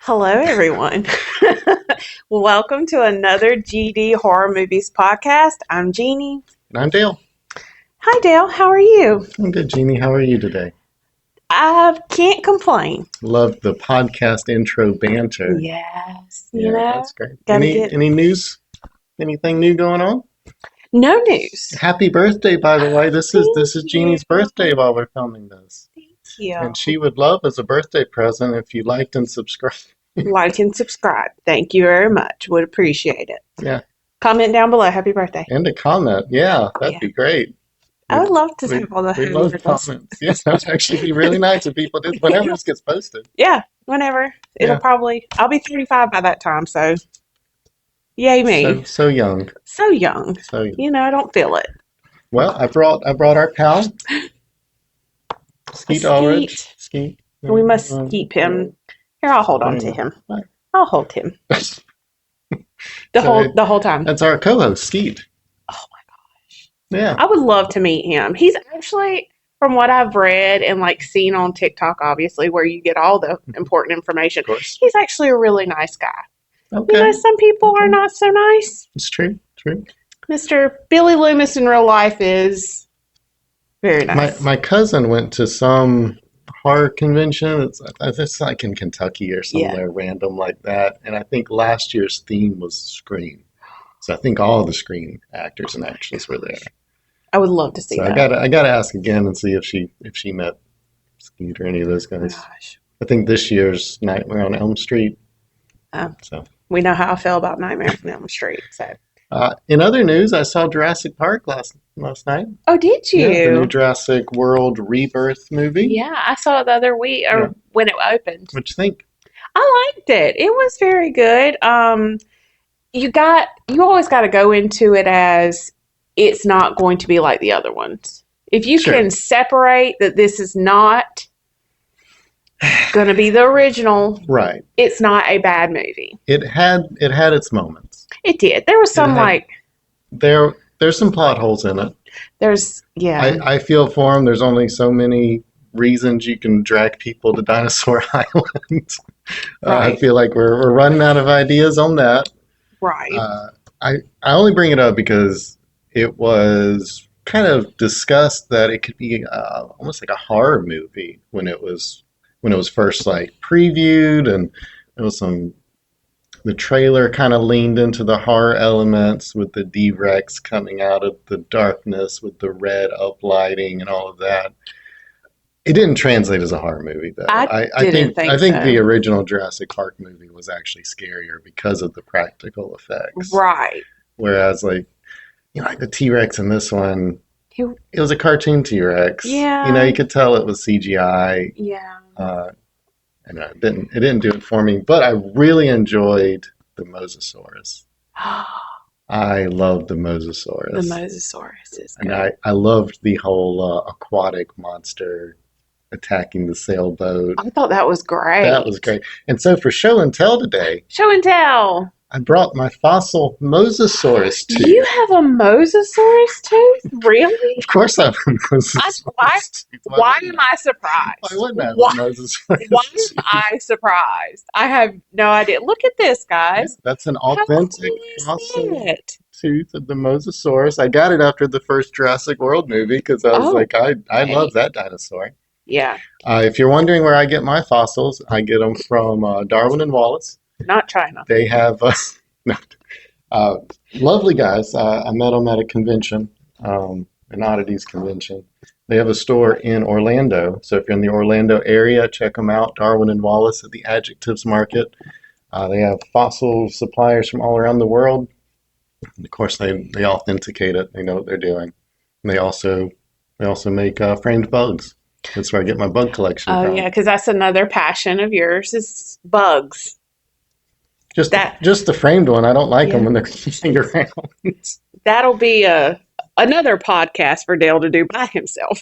Hello, everyone. Welcome to another GD Horror Movies podcast. I'm Jeannie. And I'm Dale. Hi, Dale. How are you? I'm good, Jeannie. How are you today? I can't complain. Love the podcast intro banter. Yes, That's great. gotta Any news? Anything new going on? no news. Happy birthday, by the way. This is Thank Jeannie's you. birthday while we're filming this. Thank you. And she would love as a birthday present if you liked and subscribed. Like and subscribe. Thank you very much. Would appreciate it. Yeah. Comment down below. Happy birthday. And a comment. Yeah, that'd be great. I would love to have all the We love comments. Yes, that would actually be really nice if people did whenever this gets posted. Yeah, whenever. I'll be 35 by that time, so yay me. So young. So young. So young. I don't feel it. Well, I brought our pal, Skeet Ulrich. Skeet. We must keep him. Here, I'll hold on to him. I'll hold him. The whole time. That's our co-host, Skeet. Oh my gosh. Yeah. I would love to meet him. He's actually, from what I've read and seen on TikTok, obviously, where you get all the important information. Of course. He's actually a really nice guy. Okay. Some people are not so nice. It's true. Mr. Billy Loomis in real life is very nice. My cousin went to some horror convention. It's like in Kentucky or somewhere random like that. And I think last year's theme was Scream. So I think all the Scream actors and actresses were there. I would love to see that. I gotta ask again and see if she met Skeet or any of those guys. Gosh. I think this year's Nightmare on Elm Street. So we know how I feel about Nightmare on Elm Street. So. In other news, I saw Jurassic Park last night. Oh, did you? Yeah, the new Jurassic World Rebirth movie. Yeah, I saw it the other week, or when it opened. What'd you think? I liked it. It was very good. You always got to go into it as it's not going to be like the other ones. If you can separate that this is not going to be the original, right? It's not a bad movie. It had its moments. It did. There was some there's some plot holes in it. I feel for them. There's only so many reasons you can drag people to Dinosaur Island. Right. I feel like we're running out of ideas on that. Right. I only bring it up because it was kind of discussed that it could be almost like a horror movie when it was first previewed, and there was the trailer kind of leaned into the horror elements with the D-Rex coming out of the darkness with the red uplighting and all of that. It didn't translate as a horror movie, though. I think the original Jurassic Park movie was actually scarier because of the practical effects. Right. Whereas, like the T-Rex in this one, it was a cartoon T-Rex. Yeah. You could tell it was CGI. Yeah. And it didn't do it for me, but I really enjoyed the Mosasaurus. I loved the Mosasaurus. The Mosasaurus is good. And I loved the whole aquatic monster attacking the sailboat. I thought that was great. That was great. And so for show and tell today, I brought my fossil Mosasaurus tooth. You have a Mosasaurus tooth? Really? Of course I have a Mosasaurus tooth. Why am I surprised? Why wouldn't I have a Mosasaurus Why am I surprised? I have no idea. Look at this, guys. That's an authentic fossil tooth of the Mosasaurus. I got it after the first Jurassic World movie because I was I love that dinosaur. Yeah. If you're wondering where I get my fossils, I get them from Darwin and Wallace. Not China. They have lovely guys. I met them at a convention, an oddities convention. They have a store in Orlando. So if you're in the Orlando area, check them out. Darwin and Wallace at the Adjectives Market. They have fossil suppliers from all around the world. And of course, they authenticate it. They know what they're doing. And they also make framed bugs. That's where I get my bug collection from. Oh, yeah, because that's another passion of yours is bugs. Just the framed one. I don't like them when they're finger rounds. That'll be another podcast for Dale to do by himself.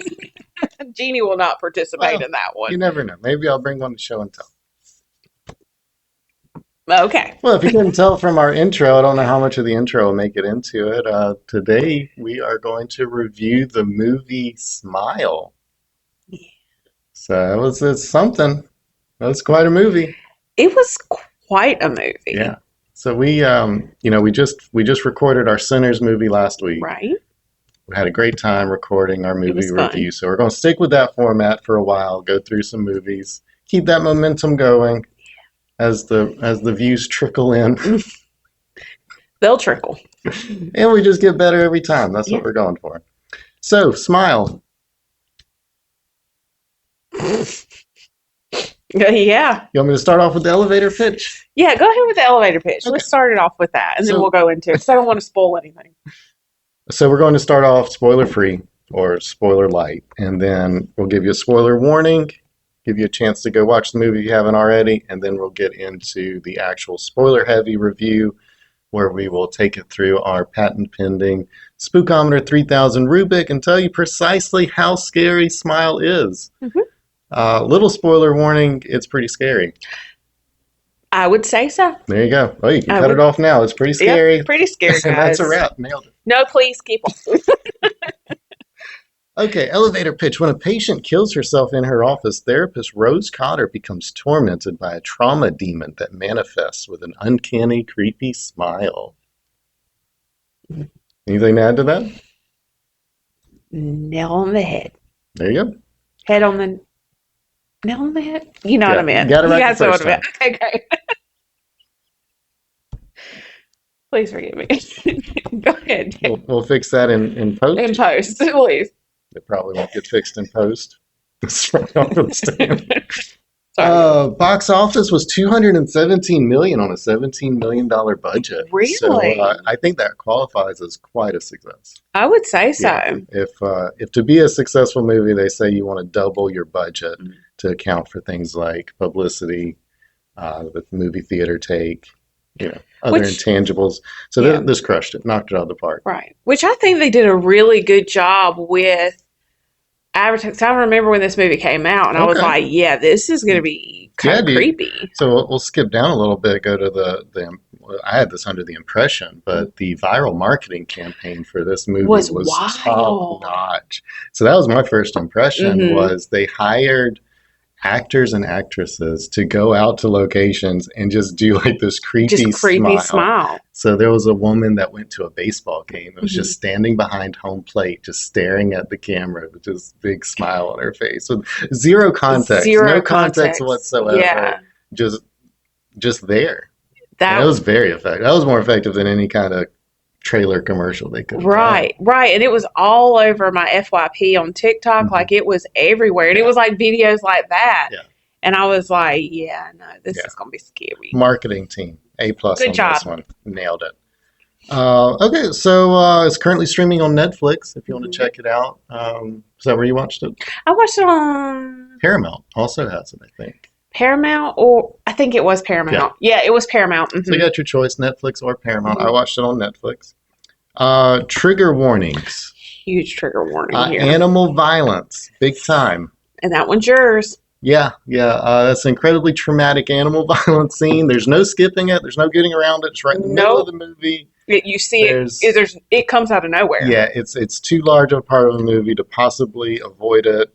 Jeannie will not participate in that one. You never know. Maybe I'll bring one to show and tell. Okay. Well, if you couldn't tell from our intro, I don't know how much of the intro will make it into it. Today, we are going to review the movie Smile. Yeah. So it's something. That's quite a movie. It was quite a movie. Yeah. So we just recorded our Sinners movie last week. Right. We had a great time recording our movie review. Fun. So we're going to stick with that format for a while, go through some movies, keep that momentum going as the views trickle in. They'll trickle. And we just get better every time. That's what we're going for. So, smile. Yeah. You want me to start off with the elevator pitch? Yeah, go ahead with the elevator pitch. Okay. Let's start it off with that, and then we'll go into it, because I don't want to spoil anything. So we're going to start off spoiler-free or spoiler light, and then we'll give you a spoiler warning, give you a chance to go watch the movie if you haven't already, and then we'll get into the actual spoiler-heavy review, where we will take it through our patent-pending Spookometer 3000 Rubik and tell you precisely how scary Smile is. Little spoiler warning, it's pretty scary. I would say so. There you go. Oh, you can cut it off now. It's pretty scary. Yep, pretty scary, guys. And that's a wrap. Nailed it. No, please keep on. Okay, elevator pitch. When a patient kills herself in her office, therapist Rose Cotter becomes tormented by a trauma demon that manifests with an uncanny, creepy smile. Anything to add to that? Nail on the head. There you go. Head on the... Nail on the head? You know what I meant. You got it right the first time. Okay, great. Please forgive me. Go ahead. We'll fix that in post. In post, please. It probably won't get fixed in post. It's right off the stand. Box office was $217 million on a $17 million budget. Really? So I think that qualifies as quite a success. I would say so. Yeah. If to be a successful movie, they say you want to double your budget to account for things like publicity, the movie theater take, other intangibles. So this crushed it, knocked it out of the park. Right. Which I think they did a really good job with advertising. I remember when this movie came out, and I was like, "Yeah, this is going to be kind of creepy." So we'll skip down a little bit. Go to the. I had this under the impression, but the viral marketing campaign for this movie was top notch. So that was my first impression. Was they hired actors and actresses to go out to locations and just do like this creepy smile. So there was a woman that went to a baseball game that was just standing behind home plate, just staring at the camera with this big smile on her face with zero context, no context whatsoever. Yeah. Just there. That was very effective. That was more effective than any kind of trailer commercial they could. Right. And it was all over my FYP on TikTok. Like it was everywhere. And it was like videos like that. Yeah. And I was like, this is going to be scary. Marketing team, A+ on job. This one. Nailed it. Okay, so it's currently streaming on Netflix if you want to check it out. Is that where you watched it? I watched it on... Paramount also has it, I think. Paramount, or I think it was Paramount. Yeah, it was Paramount. So you got your choice, Netflix or Paramount. I watched it on Netflix. Trigger warnings. Huge trigger warning here. Animal violence, big time. And that one's yours. Yeah. That's an incredibly traumatic animal violence scene. There's no skipping it. There's no getting around it. It's right in the middle of the movie. You see it comes out of nowhere. Yeah, it's too large a part of the movie to possibly avoid it.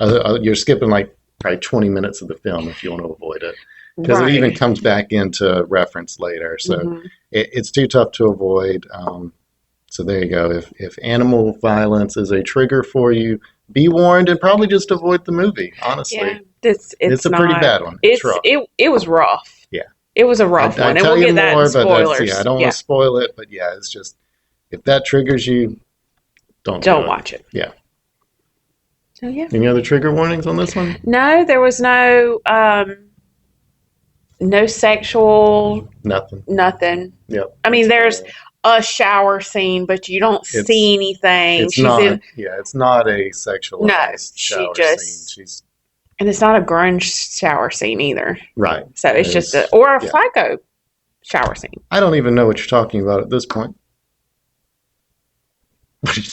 You're skipping like probably 20 minutes of the film if you want to avoid it. Because it even comes back into reference later. So it's too tough to avoid. So there you go. If animal violence is a trigger for you, be warned and probably just avoid the movie, honestly. Yeah, it's a pretty bad one. It's rough. It was rough. Yeah. It was a rough one. And we'll get that in spoilers. I don't want to spoil it, but it's just, if that triggers you, don't watch it. Yeah. So Any other trigger warnings on this one? No, there was no sexual nothing. Yep. I mean, there's a shower scene, but you don't see anything. It's not a sexualized shower scene. And it's not a grunge shower scene either. Right. So it's just a psycho shower scene. I don't even know what you're talking about at this point.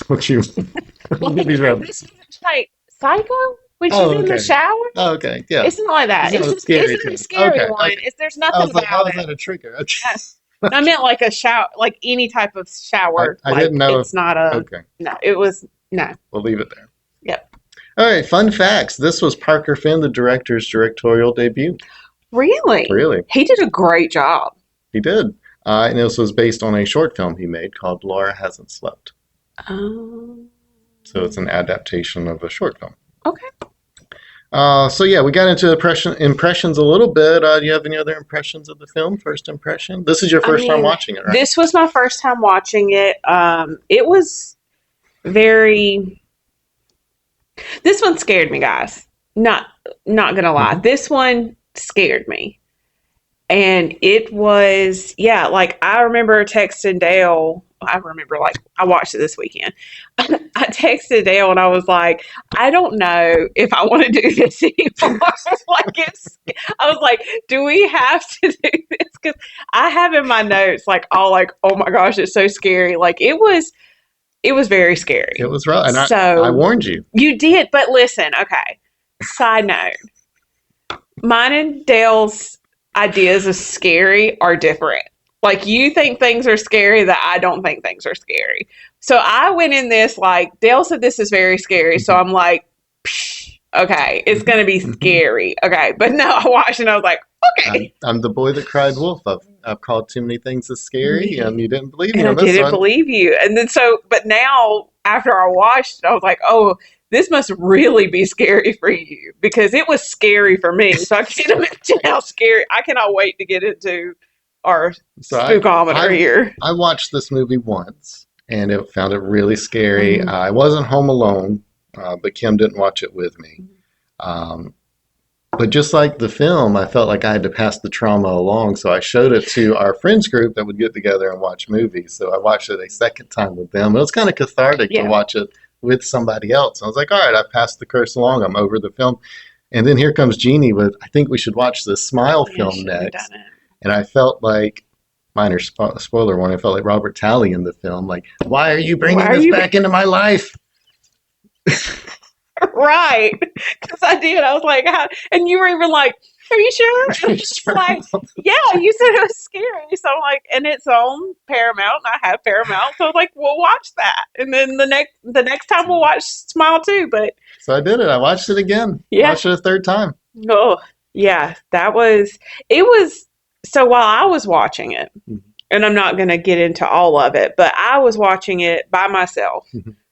What you? This is like Psycho, when she's in the shower. Oh, okay. Yeah. It's not like that. It's a scary one. There's nothing about how is that a trigger? Okay. Yes. I meant like a shower, like any type of shower. I didn't know. It's not a. Okay. No, it was no. We'll leave it there. Yep. All right. Fun facts. This was Parker Finn, the director's directorial debut. Really? Really. He did a great job. He did. And this was based on a short film he made called Laura Hasn't Slept. Um, So it's an adaptation of a short film. okay. So yeah, we got into impressions a little bit. Do you have any other impressions of the film? First impression? This is your first time watching it, right? This was my first time watching it. It was very. This one scared me, guys. Not gonna lie. Mm-hmm. This one scared me. And it was, yeah, like I remember texting Dale. I remember, like, I watched it this weekend. I texted Dale and I was like, I don't know if I want to do this anymore. I was like, do we have to do this? Because I have in my notes, like, all like, oh my gosh, it's so scary. Like, it was very scary. It was rough. And so, I warned you. You did. But listen, okay. Side note, mine and Dale's ideas of scary are different. Like, you think things are scary that I don't think things are scary. So I went in this like, Dale said this is very scary. So I'm like, okay, it's going to be scary. Okay. But no, I watched and I was like, okay. I'm the boy that cried wolf. I've called too many things as scary and you didn't believe me and on I this didn't one. believe you. And then but now after I watched it, I was like, oh, this must really be scary for you, because it was scary for me. So I can't imagine how scary. I cannot wait to get into our spookometer here. I watched this movie once and found it really scary. I wasn't home alone, but Kim didn't watch it with me. But just like the film, I felt like I had to pass the trauma along. So I showed it to our friends group that would get together and watch movies. So I watched it a second time with them. It was kind of cathartic to watch it with somebody else. I was like, all right, I passed the curse along. I'm over the film. And then here comes Jeannie with, I think we should watch the Smile film next. And I felt like, minor spoiler warning, I felt like Robert Talley in the film. Like, why are you bringing this back into my life? Right. Because I did. I was like, and you were even like, are you sure? And I was just like, yeah, you said it was scary. So I'm like, and it's on Paramount, and I have Paramount. So I was like, we'll watch that. And then the next time we'll watch Smile too. But so I did it. I watched it again. Yeah. Watched it a third time. Oh, yeah. It was, so while I was watching it, and I'm not going to get into all of it, but I was watching it by myself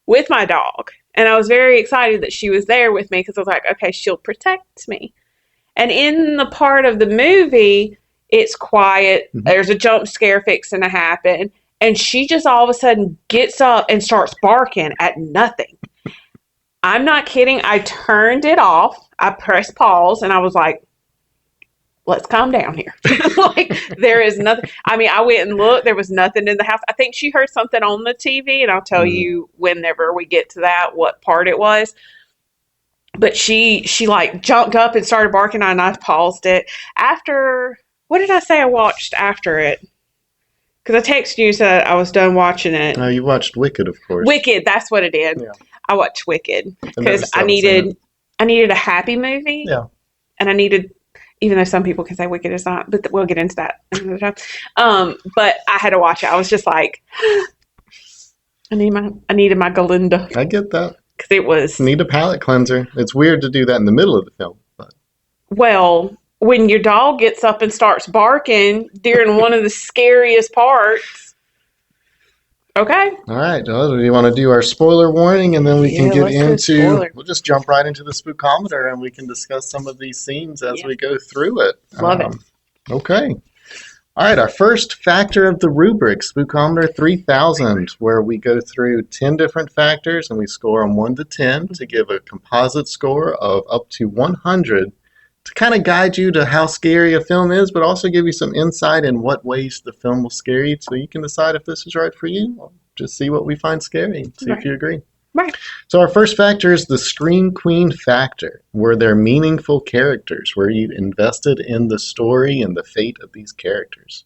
with my dog. And I was very excited that she was there with me, because I was like, okay, she'll protect me. And in the part of the movie, it's quiet. There's a jump scare fixing to happen. And she just all of a sudden gets up and starts barking at nothing. I'm not kidding. I turned it off. I pressed pause and I was like, let's calm down here. Like, there is nothing. I mean, I went and looked. There was nothing in the house. I think she heard something on the TV, and I'll tell you whenever we get to that what part it was. But she like jumped up and started barking, and I paused it. After, what did I say I watched after it? Because I texted you, said I was done watching it. You watched Wicked, of course. Wicked, that's what it did. Yeah. I watched Wicked because I needed a happy movie. Yeah. And I needed, even though some people can say Wicked is not, but we'll get into that another time. But I had to watch it. I was just like, I needed my Galinda. I get that. Because it was... Need a palate cleanser. It's weird to do that in the middle of the film. But. Well, when your dog gets up and starts barking during one of the scariest parts. Okay. All right. Well, do you want to do our spoiler warning, and then we can get into... We'll just jump right into the spookometer, and we can discuss some of these scenes as we go through it. Love it. Okay. All right, our first factor of the rubric, Spookometer 3000, where we go through 10 different factors and we score them 1 to 10 to give a composite score of up to 100 to kind of guide you to how scary a film is, but also give you some insight in what ways the film will scare you, so you can decide if this is right for you, or just see what we find scary, see if you agree. Right. So our first factor is the Scream Queen factor. Were there meaningful characters? Were you invested in the story and the fate of these characters?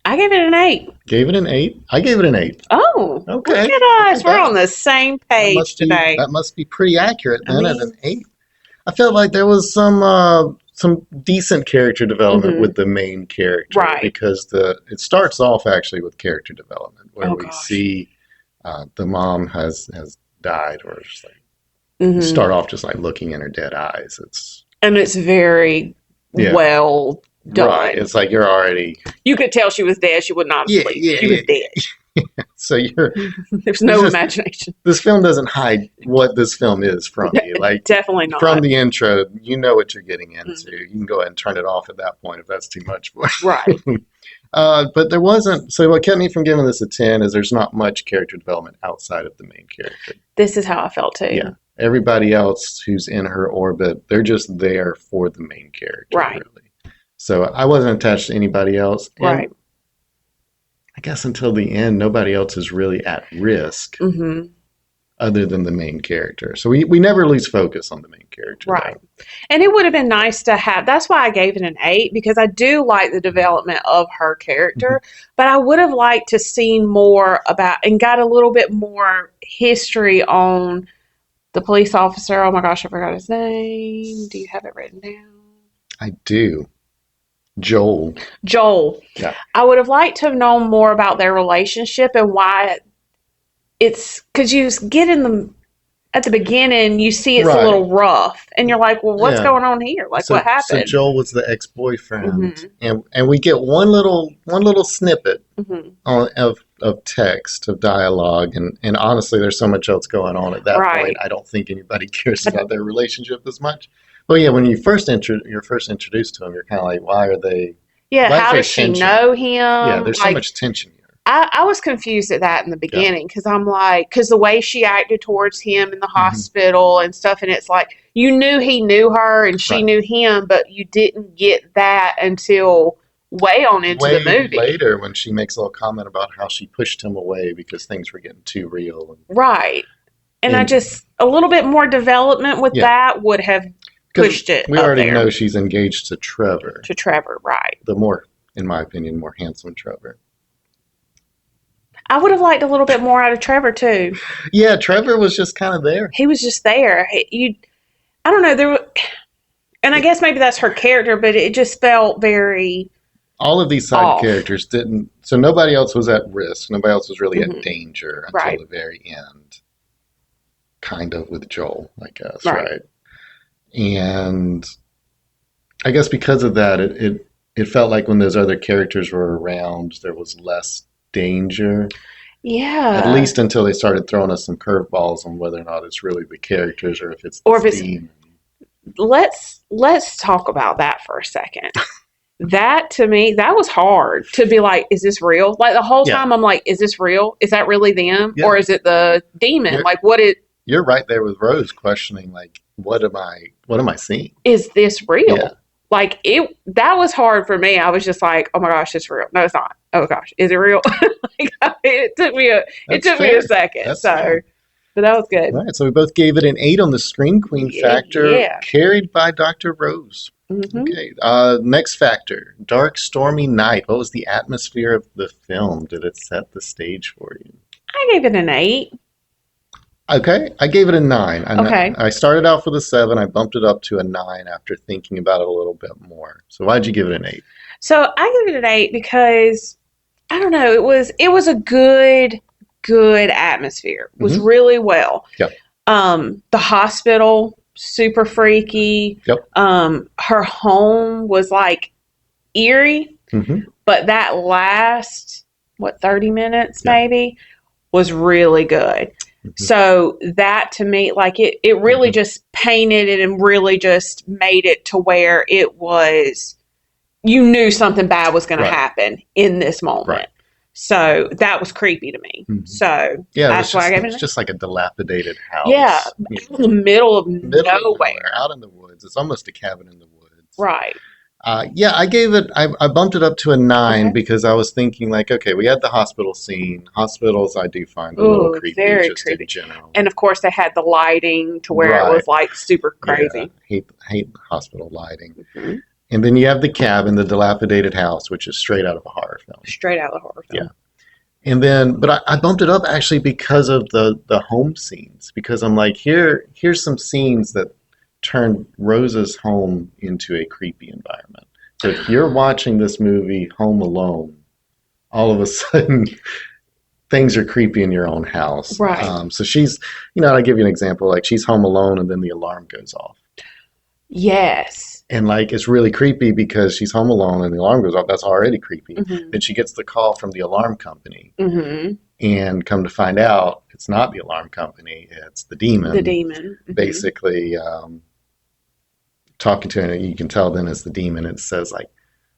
I gave it an 8. Gave it an 8? I gave it an 8. Oh, okay. Look at us. We're on the same page today. That must be pretty accurate then at an 8. I felt like there was some decent character development with the main character. Right. Because it starts off actually with character development where we see... the mom has died, or just like start off just like looking in her dead eyes. It's very Yeah. well done. Right. It's like you're already. You could tell she was dead. She would not Yeah, sleep. yeah, She was dead. So you're. There's no imagination. This film doesn't hide what this film is from you. Like, definitely not. From the intro, you know what you're getting into. Mm-hmm. You can go ahead and turn it off at that point if that's too much for you. Right. But there wasn't. So what kept me from giving this a 10 is there's not much character development outside of the main character. This is how I felt too. Yeah. Everybody else who's in her orbit, they're just there for the main character. Right. Really. So I wasn't attached to anybody else. And right. I guess until the end, nobody else is really at risk other than the main character. So we never lose focus on the main character. Right. Though. And it would have been nice to have, that's why I gave it an 8, because I do like the development of her character, but I would have liked to see more about and got a little bit more history on the police officer. Oh my gosh, I forgot his name. Do you have it written down? I do. Joel. Yeah. I would have liked to have known more about their relationship and why it's because you get in the at the beginning, you see it's a little rough, and you're like, well, what's going on here? Like, what happened? So Joel was the ex-boyfriend, and we get one little snippet of text, of dialogue, and honestly, there's so much else going on at that point. I don't think anybody cares about their relationship as much. Well, yeah, when you're first introduced to him, you're kind of like, why are they? Yeah, how does she know him? Yeah, there's so much tension here. I was confused at that in the beginning because I'm like, because the way she acted towards him in the hospital and stuff, and it's like you knew he knew her and she knew him, but you didn't get that until way on into the movie. Later, when she makes a little comment about how she pushed him away because things were getting too real. And I just a little bit more development with that would have pushed it. We already know she's engaged to Trevor. Right. The more, in my opinion, more handsome Trevor. I would have liked a little bit more out of Trevor too. Yeah, Trevor was just kind of there. He was just there. I don't know. And I guess maybe that's her character, but it just felt very. All of these side characters didn't. So nobody else was at risk. Nobody else was really at danger until the very end. Kind of with Joel, I guess, right? And I guess because of that, it felt like when those other characters were around, there was less danger. Yeah. At least until they started throwing us some curveballs on whether or not it's really the characters or if it's the theme. Let's talk about that for a second. That to me, that was hard to be like, is this real? Like the whole time I'm like, is this real? Is that really them? Or is it the demon? You're right there with Rose questioning, like, what am I seeing? Is this real? Yeah. Like that was hard for me. I was just like, oh my gosh, it's real. No, it's not. Oh gosh, is it real? It took me a second. That's fair. But that was good. All right, so we both gave it an 8 on the Scream Queen factor, carried by Dr. Rose. Okay, next factor, dark, stormy night. What was the atmosphere of the film? Did it set the stage for you? I gave it an 8. Okay, I gave it a 9. Okay. I started out with a 7. I bumped it up to a 9 after thinking about it a little bit more. So why'd you give it an 8? So I gave it an 8 because, I don't know, it was a good atmosphere. It was really well. Yep. The hospital, super freaky. Yep. Her home was like eerie, but that last, 30 minutes maybe, was really good. So that to me, like it really just painted it and really just made it to where it was, you knew something bad was going to happen in this moment. Right. So that was creepy to me. So that's why I gave it. It's just like a dilapidated house. Yeah, in the middle of nowhere. Out in the woods. It's almost a cabin in the woods. Right. I gave it, I bumped it up to a 9 because I was thinking like, okay, we had the hospital scene. Hospitals I do find a little creepy, very just creepy in general. And of course they had the lighting to where it was like super crazy. Yeah, hate hospital lighting. And then you have the cabin, the dilapidated house, which is straight out of a horror film. Straight out of a horror film. Yeah. And then, but I bumped it up actually because of the home scenes, because I'm like, here's some scenes that turn Rose's home into a creepy environment. So if you're watching this movie Home Alone, all of a sudden things are creepy in your own house. Right. So she's, I'll give you an example. Like she's home alone and then the alarm goes off. Yes. And like it's really creepy because she's home alone and the alarm goes off. That's already creepy. Mm-hmm. Then she gets the call from the alarm company. Mm-hmm. And come to find out, it's not the alarm company, it's the The demon. demon. Mm-hmm. Basically, talking to her, and you can tell then it's the demon. It says like,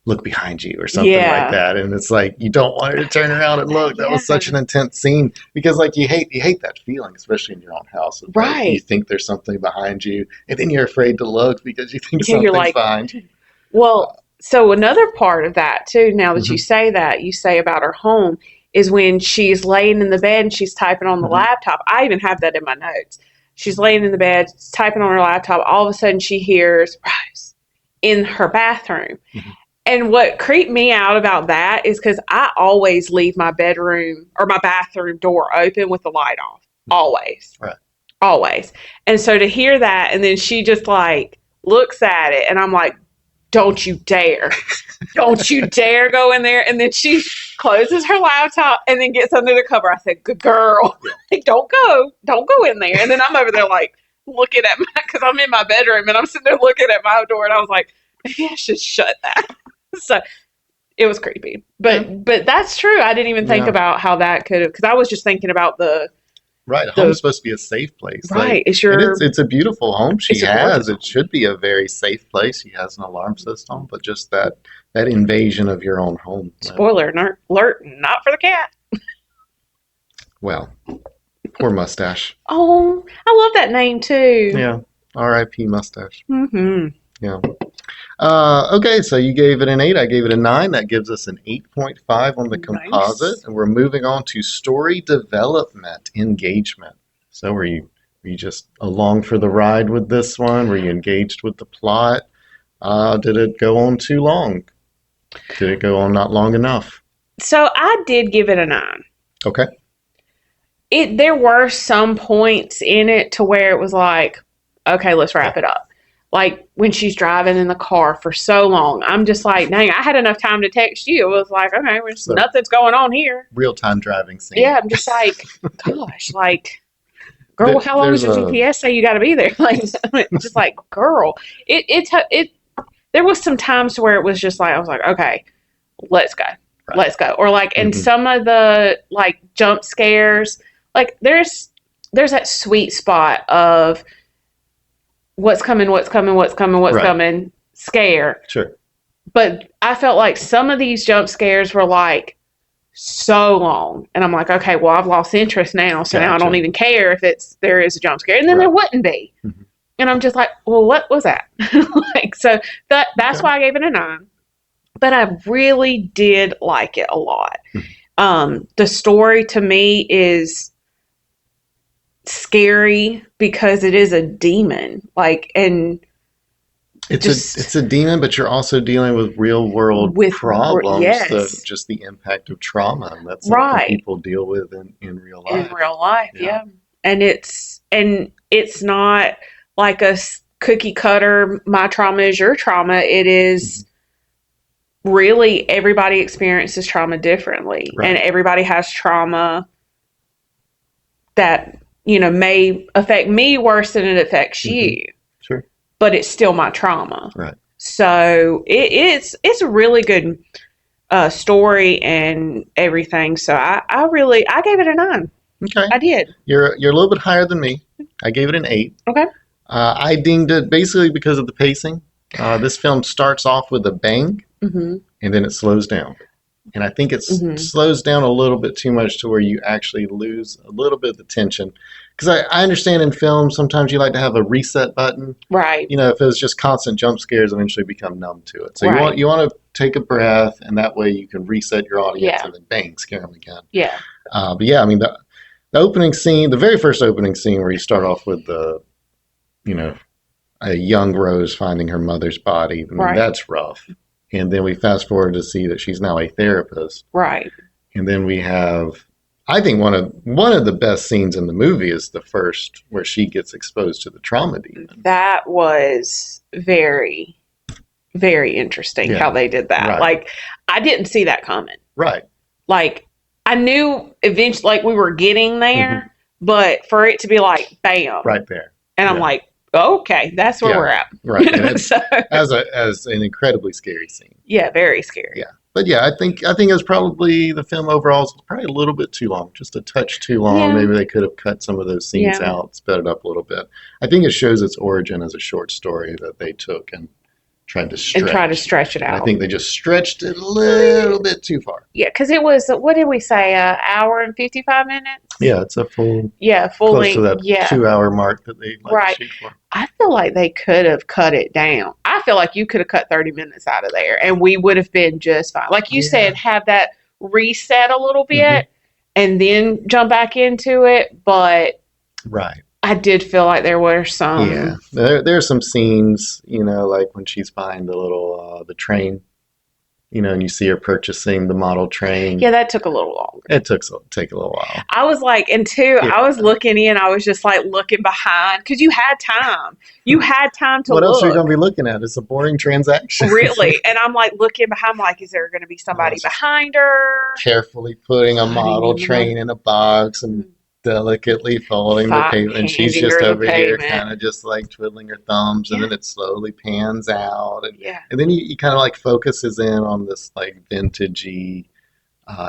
"Look behind you" or something like Yeah. that, and it's like you don't want her to turn around and look. That was such Yeah. an intense scene because like you hate that feeling, especially in your own house. Like you Right. think there's something behind you, and then you're afraid to look because you think Yeah, you're something's like, behind you. well, so another part of that too, now that you Mm-hmm, say that, you say about her home, is when she's laying in the bed and she's typing on the mm-hmm, laptop. I even have that in my notes. She's laying in the bed, typing on her laptop. All of a sudden, she hears Rose in her bathroom. mm-hmm. And what creeped me out about that is because I always leave my bedroom or my bathroom door open with the light off. Always. Right. Always. And so to hear that, and then she just like looks at it, and I'm like, don't you dare. Don't you dare go in there. And then she closes her laptop and then gets under the cover. I said, good girl. Like, don't go in there. And then I'm over there like looking at because I'm in my bedroom and I'm sitting there looking at my door, and I was like, maybe I should shut that. So it was creepy. Yeah. But that's true. I didn't even think Yeah. about how that could have, because I was just thinking about Right, home's the supposed to be a safe place. right. Like, and it's a beautiful home she It's a gorgeous has. home. It should be a very safe place. She has an alarm system, but just that invasion of your own home. Spoiler alert, not for the cat. Well, poor mustache. Oh, I love that name too. Yeah, R.I.P. mustache. Mm-hmm. Yeah. Okay, so you gave it an 8. I gave it a 9. That gives us an 8.5 on the composite. Nice. And we're moving on to story development engagement. So were you just along for the ride with this one? Were you engaged with the plot? Did it go on too long? Did it go on not long enough? So I did give it a 9. Okay. There were some points in it to where it was like, okay, let's wrap it up. Like when she's driving in the car for so long, I'm just like, dang, I had enough time to text you. It was like, okay, So nothing's going on here. real-time driving scene. Yeah, I'm just like, gosh, like, girl, how long does There's your a GPS say you got to be there? Like, just like, girl, it. There was some times where it was just like, I was like, okay, let's go, right. let's go, or like, and some of the like jump scares, like there's that sweet spot of what's coming, Right. coming, scare. Sure. But I felt like some of these jump scares were like so long, and I'm like, okay, well, I've lost interest now, so now I don't Gotcha. even care if there is a jump scare, and then there Right. wouldn't be, Mhm. and I'm just like, well, what was that? Like, so that's Okay. why I gave it a 9. But I really did like it a lot. The story to me is scary because it is a demon, like, and It's a demon, but you're also dealing with real world with problems. yes, Just the impact of trauma, and that's something right, people deal with in real in life. real life, Yeah. yeah. And it's not like a cookie cutter. My trauma is your trauma. It is really everybody experiences trauma differently, Right. and everybody has trauma that may affect me worse than it affects you. Sure. But it's still my trauma. Right. So it's a really good story and everything. So I gave it a 9. Okay. I did. You're a little bit higher than me. I gave it an 8. Okay. I dinged it basically because of the pacing. This film starts off with a bang, Mm-hmm. and then it slows down. And I think it Mhm. slows down a little bit too much to where you actually lose a little bit of the tension. Because I understand in films, sometimes you like to have a reset button. Right. If it was just constant jump scares, eventually become numb to it. So Right. you want to take a breath, and that way you can reset your audience, Yeah. and then bang, scare them again. Yeah. But yeah, I mean the opening scene, the very first opening scene where you start off with a young Rose finding her mother's body. I mean, Right. that's rough. And then we fast forward to see that she's now a therapist. Right. And then we have, I think one of the best scenes in the movie is the first where she gets exposed to the trauma demon. That was very, very interesting how they did that. Right. Like, I didn't see that coming. Right. Like, I knew eventually, like, we were getting there, but for it to be like, bam. Right there. And I'm Yeah. like, Okay, that's where Yeah, we're at. right. And it's So, as an incredibly scary scene. yeah, very scary. Yeah. But yeah, I think it was probably the film overall is probably a little bit too long, just a touch too long. Yeah, Maybe they could have cut some of those scenes yeah, out, sped it up a little bit. I think it shows its origin as a short story that they took and tried to and try to stretch. stretch it And I out. think they just stretched it a I mean, little bit too far. yeah, because it was, what did we say, an hour and 55 minutes? Yeah, it's a full, Yeah, full close to length. that Yeah, 2 hour mark that they like to right. shoot for. I feel like they could have cut it down. I feel like you could have cut 30 minutes out of there and we would have been just fine. Like you Yeah. said, have that reset a little Hmm. bit and then jump back into it. But Right. I did feel like there were Yeah. some. There's some scenes, like when she's buying the train, and you see her purchasing the model train. Yeah, that took a little longer. It take a little while. I was like, and two, Yeah. I was looking in, I was just like looking behind because you had time. You had time to What else are you look. going to be looking at? It's a boring transaction. Really. And I'm like looking behind, I'm like, is there going to be I somebody was just behind her? carefully putting a model train in a box and delicately folding the paper, and she's Handing just her the over here payment. kind of just like twiddling her thumbs, and Yeah. then it slowly pans out, and, Yeah. and then he kind of like focuses in on this like vintagey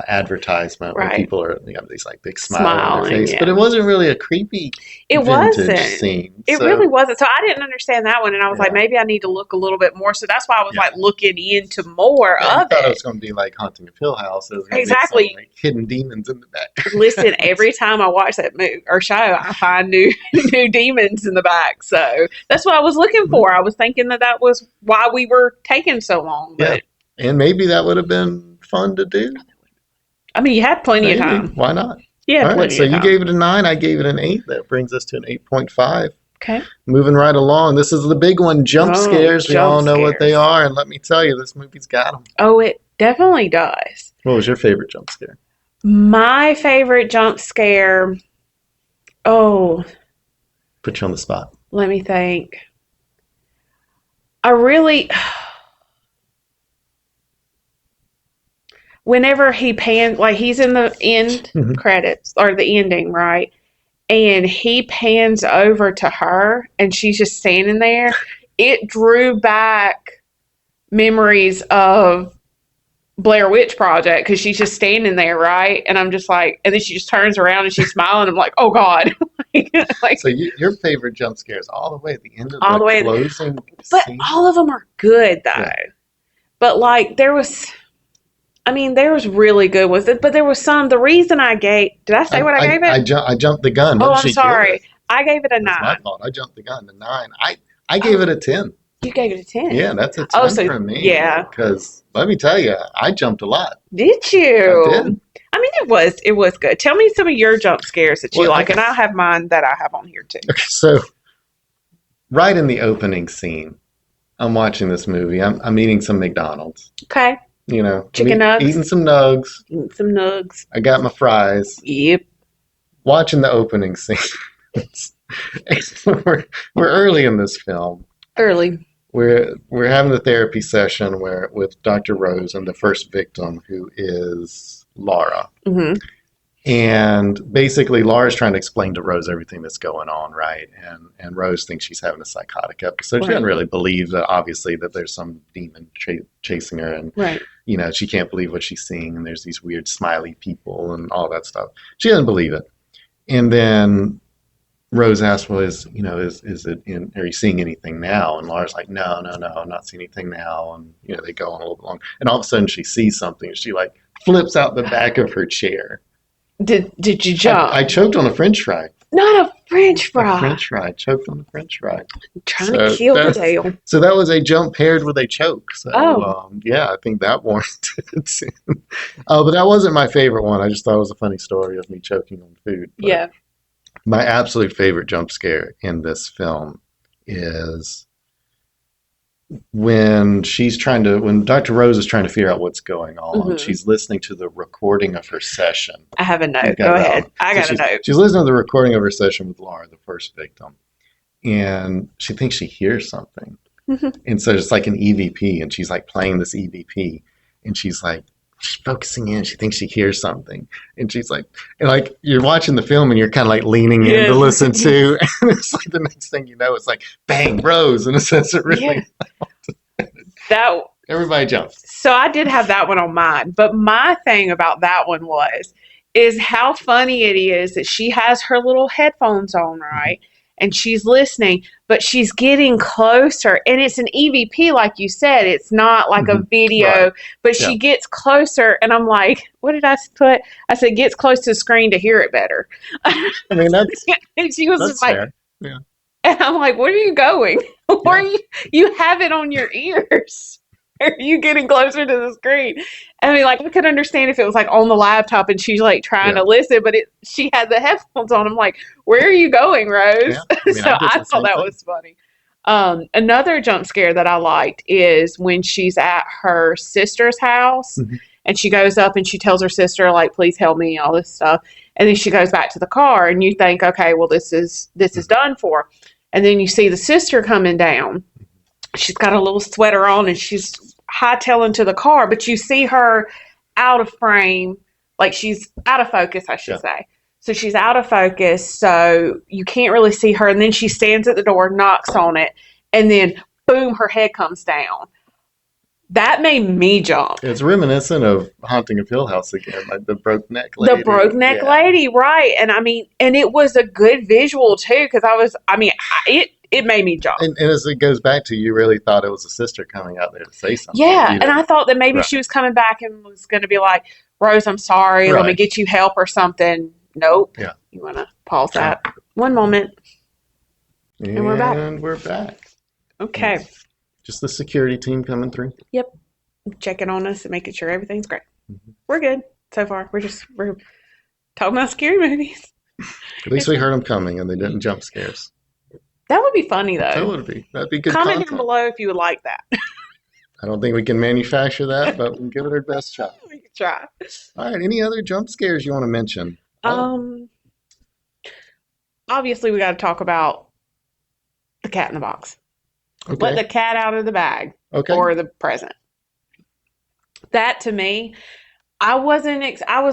advertisement where Right. people are these like big smile on their Smiling. face, Yeah. but it wasn't really a creepy It vintage wasn't. scene. It So really wasn't. So I didn't understand that one. And I was like, yeah, maybe I need to look a little bit more. So that's why I was yeah. like looking into more Yeah, you of thought it it. was going to be like Haunting of Hill House. It was going to be Exactly. some like hidden demons in the back. Listen, every time I watch that movie or show, I find new new demons in the back. So that's what I was looking for. I was thinking that was why we were taking so long. Yeah, But and maybe that would have been fun to do. I mean, you had plenty of Maybe. time. Why not? You had All right, plenty so of you time. gave it a 9. I gave it an 8. That brings us to an 8.5. Okay. Moving right along. This is the big one, jump Oh, scares. We jump all know what they scares. are, and let me tell you, this movie's got them. Oh, it definitely does. What was your favorite jump scare? My favorite jump scare. Oh, Put you on the spot. let me think. I really, whenever he pans, like he's in the end Mhm. credits or the ending, right? And he pans over to her and she's just standing there. It drew back memories of Blair Witch Project because she's just standing there, right? And I'm just like, and then she just turns around and she's smiling. I'm like, oh God. like, So your favorite jump scare is all the way at the end of all the the way. closing But scene? all of them are good though. Yeah. But like there was really good with it, but there was some. The reason I gave, did I say what I gave it? I jumped the gun. What Oh, did I'm she give sorry. it? I gave it a That's my 9. fault. I jumped the gun to 9. I gave it a 10. You gave it a 10. Yeah, that's a 10 Oh, so from me. yeah. Because let me tell you, I jumped a lot. Did I you? did. I mean, it was good. Tell me some of your jump scares that you Well, like, okay. and I'll have mine that I have on here too. Okay, so right in the opening scene, I'm watching this movie. I'm eating some McDonald's. Okay, chicken nugs, eating some nugs. some nugs. I got my fries. Yep. Watching the opening scene. we're early in this film. Early. We're having the therapy session with Dr. Rose and the first victim, who is Laura. Mm-hmm. And basically, Laura's trying to explain to Rose everything that's going on, right? And Rose thinks she's having a psychotic episode. She Right. doesn't really believe that, obviously, that there's some demon chasing her, and Right. she can't believe what she's seeing, and there's these weird smiley people and all that stuff. She doesn't believe it. And then Rose asks, "Well, is it in? Are you seeing anything now?" And Laura's like, "No, I'm not seeing anything now." And they go on a little bit long, and all of a sudden she sees something, and she like flips out the back of her chair. Did you jump? I choked on a French fry. Not a French fry. A French fry. Choked on a French fry. Trying to kill the deal. So that was a jump paired with a choke. So Oh. yeah, I think that warranted it. But that wasn't my favorite one. I just thought it was a funny story of me choking on food. But Yeah. my absolute favorite jump scare in this film is when Dr. Rose is trying to figure out what's going on. Mhm. She's listening to the recording of her session. I have a note. You've got Go that ahead. on. I So got a note. she's listening to the recording of her session with Laura, the first victim, and she thinks she hears something. Mhm. And so it's like an EVP, and she's like playing this EVP, and she's like she's focusing in. She thinks she hears something, and she's like, you're watching the film and you're kind of like leaning in to listen to, and it's like the next thing you know, it's like bang, Rose, in a sense. It really that everybody jumps. So I did have that one on mine, but my thing about that one is how funny it is that she has her little headphones on, right? And she's listening, but she's getting closer, and it's an EVP, like you said. It's not like a video, Right. but she gets closer, and I'm like, what did I put? I said, gets close to the screen to hear it better. I mean, and she was that's just like, fair. Yeah. and I'm like, where are you going? Where you have it on your ears? Are you getting closer to the screen? I mean, like, I could understand if it was like on the laptop and she's like trying to listen, but she had the headphones on. I'm like, where are you going, Rose? Yeah. I mean, So I thought that was funny. Another jump scare that I liked is when she's at her sister's house and she goes up and she tells her sister, like, please help me, all this stuff. And then she goes back to the car and you think, okay, well, this is done for. And then you see the sister coming down. She's got a little sweater on and she's hightailing to the car, but you see her out of frame, like she's out of focus, I should say. So she's out of focus, so you can't really see her. And then she stands at the door, knocks on it, and then boom, her head comes down. That made me jump. It's reminiscent of Haunting of Hill House again, like the broke neck lady. The broke neck lady, right? And I mean, and it was a good visual too, because it made me jump. And as it goes back to, you really thought it was a sister coming out there to say something. Yeah, and I thought that maybe she was coming back and was going to be like, Rose, I'm sorry, let me get you help or something. Nope. Yeah. You want to pause that? One moment. And we're back. And we're back. Okay. Just the security team coming through. Yep. Checking on us and making sure everything's great. We're good so far. We're talking about scary movies. At least we heard them coming and they didn't jump scares. That would be funny, though. That would be. That'd be good Comment content. down below if you would like that. I don't think we can manufacture that, but we'll give it our best shot. We can try. All right. Any other jump scares you want to mention? Obviously, we got to talk about the cat in the box. Okay. Let the cat out of the bag. Okay. Or the present. That, to me, I was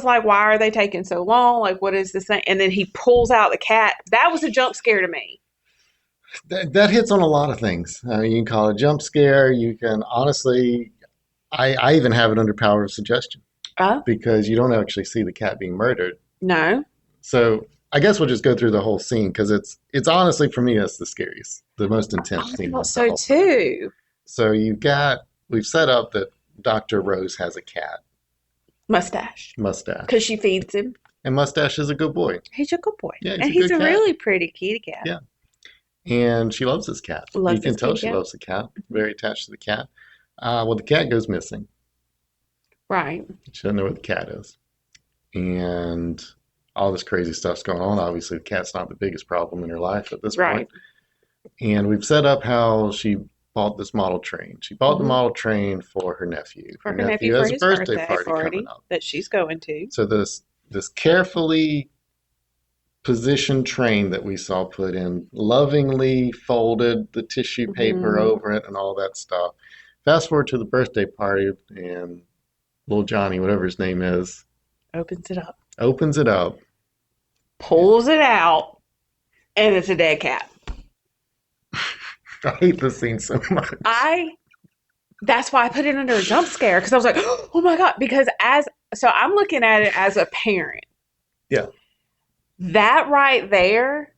like, why are they taking so long? Like, what is this thing? And then he pulls out the cat. That was a jump scare to me. That hits on a lot of things. You can call it a jump scare. You can honestly, I even have it under power of suggestion. Because you don't actually see the cat being murdered. No. So I guess we'll just go through the whole scene because it's honestly, for me, that's the scariest, the most intense scene. I thought so too. So we've set up that Dr. Rose has a cat. Mustache. Because she feeds him. And Mustache is a good boy. He's a good boy. Yeah, and he's a really pretty kitty cat. Yeah. And she loves this cat. You can tell she loves the cat. Very attached to the cat. Well, the cat goes missing. Right. She doesn't know where the cat is. And all this crazy stuff's going on. Obviously, the cat's not the biggest problem in her life at this point. And we've set up how she bought this model train. She bought the model train for her nephew. For her nephew has for a his birthday party coming up that she's going to. So this carefully positioned train that we saw put in, lovingly folded the tissue paper over it and all that stuff. Fast forward to the birthday party and little Johnny, whatever his name is, opens it up, pulls it out, and it's a dead cat. I hate this scene so much. That's why I put it under a jump scare, because I was like, oh my God, because so I'm looking at it as a parent. Yeah. That right there,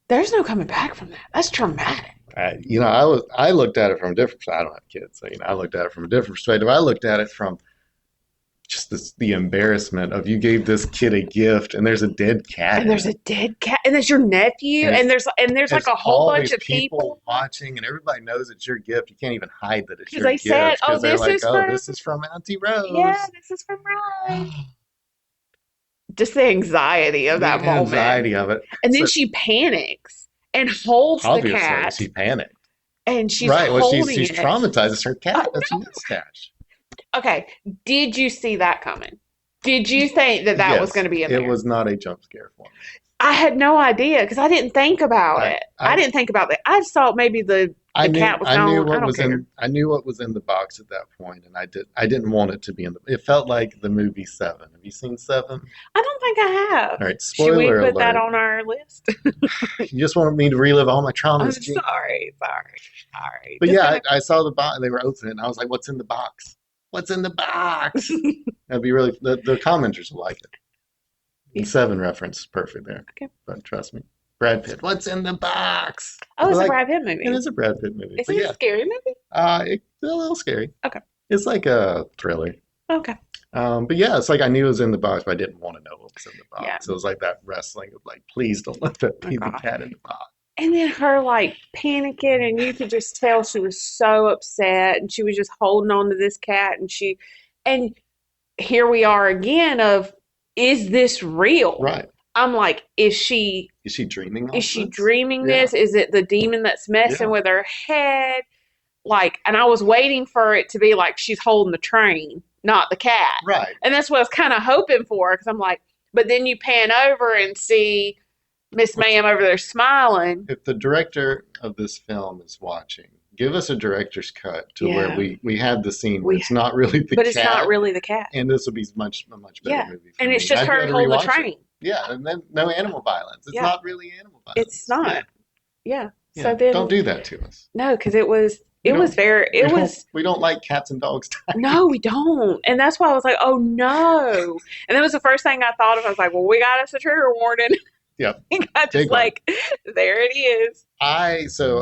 there's no coming back from that. That's traumatic. I looked at it from a different perspective. I don't have kids, so I looked at it from a different perspective. I looked at it from just the embarrassment of, you gave this kid a gift and there's a dead cat. And there's a dead cat, and there's your nephew, and there's like a whole bunch of people watching, and everybody knows it's your gift. You can't even hide that it's your gift. Said, this is from Auntie Rose. Yeah, this is from Rose. Just the anxiety of that moment. The anxiety of it. And then she panics and holds the cat. She panicked. And she's holding she's traumatized. It's her cat. That's a mustache. Okay. Did you see that coming? Did you think that was going to be in there? It was not a jump scare for me. I had no idea because I didn't think about it. I didn't think about that. I just thought maybe the I The knew cat was I knew gone. I what don't was care. in I knew what was in the box at that point, and I didn't want it to be in the. It felt like the movie Seven. Have you seen Seven? I don't think I have. All right, Should we spoiler put that alert. on our list? You just wanted me to relive all my I'm traumas, Gene. sorry. But Just yeah, gonna. I saw the box. They were open, and I was like, "What's in the box? What's in the box?" That'd be really. The commenters will like it. Yeah. Seven reference, perfect there. Okay. But trust me, Brad Pitt. What's in the box? Oh, it's a Like Brad Pitt it movie. is a Brad Pitt movie, Is but it a yeah, scary movie? it's a little scary. Okay. It's like a thriller. Okay. But yeah, it's like I knew it was in the box, but I didn't want to know what was in the Yeah. box. It was like that wrestling of like, please don't let that Oh be the gosh. cat in the box. And then her like panicking, and you could just tell she was so upset, and she was just holding on to this cat, and here we are again of, is this real? Right. I'm like, Is she dreaming is all she this? dreaming Yeah. this? Is it the demon that's messing Yeah. with her head? Like, and I was waiting for it to be like she's holding the train, not the cat. Right. And that's what I was kind of hoping for, because I'm like, but then you pan over and see Miss Ma'am over there smiling. If the director of this film is watching, give us a director's cut to where Yeah. we had the scene where We, it's not really the but it's not cat, really the cat. and this would be a much better Yeah. movie for And me. it's just I'd be her able to holding the rewatch it. train. Yeah, and then no animal violence. It's Yeah. not really animal violence. It's not. Yeah. Yeah. Yeah. So then Don't do that to us. no, because it was We don't like cats and dogs dying. no, we don't. And that's why I was like, oh no. And that was the first thing I thought of. I was like, well, we got us a trigger warning. Yep. I just like, there it is. So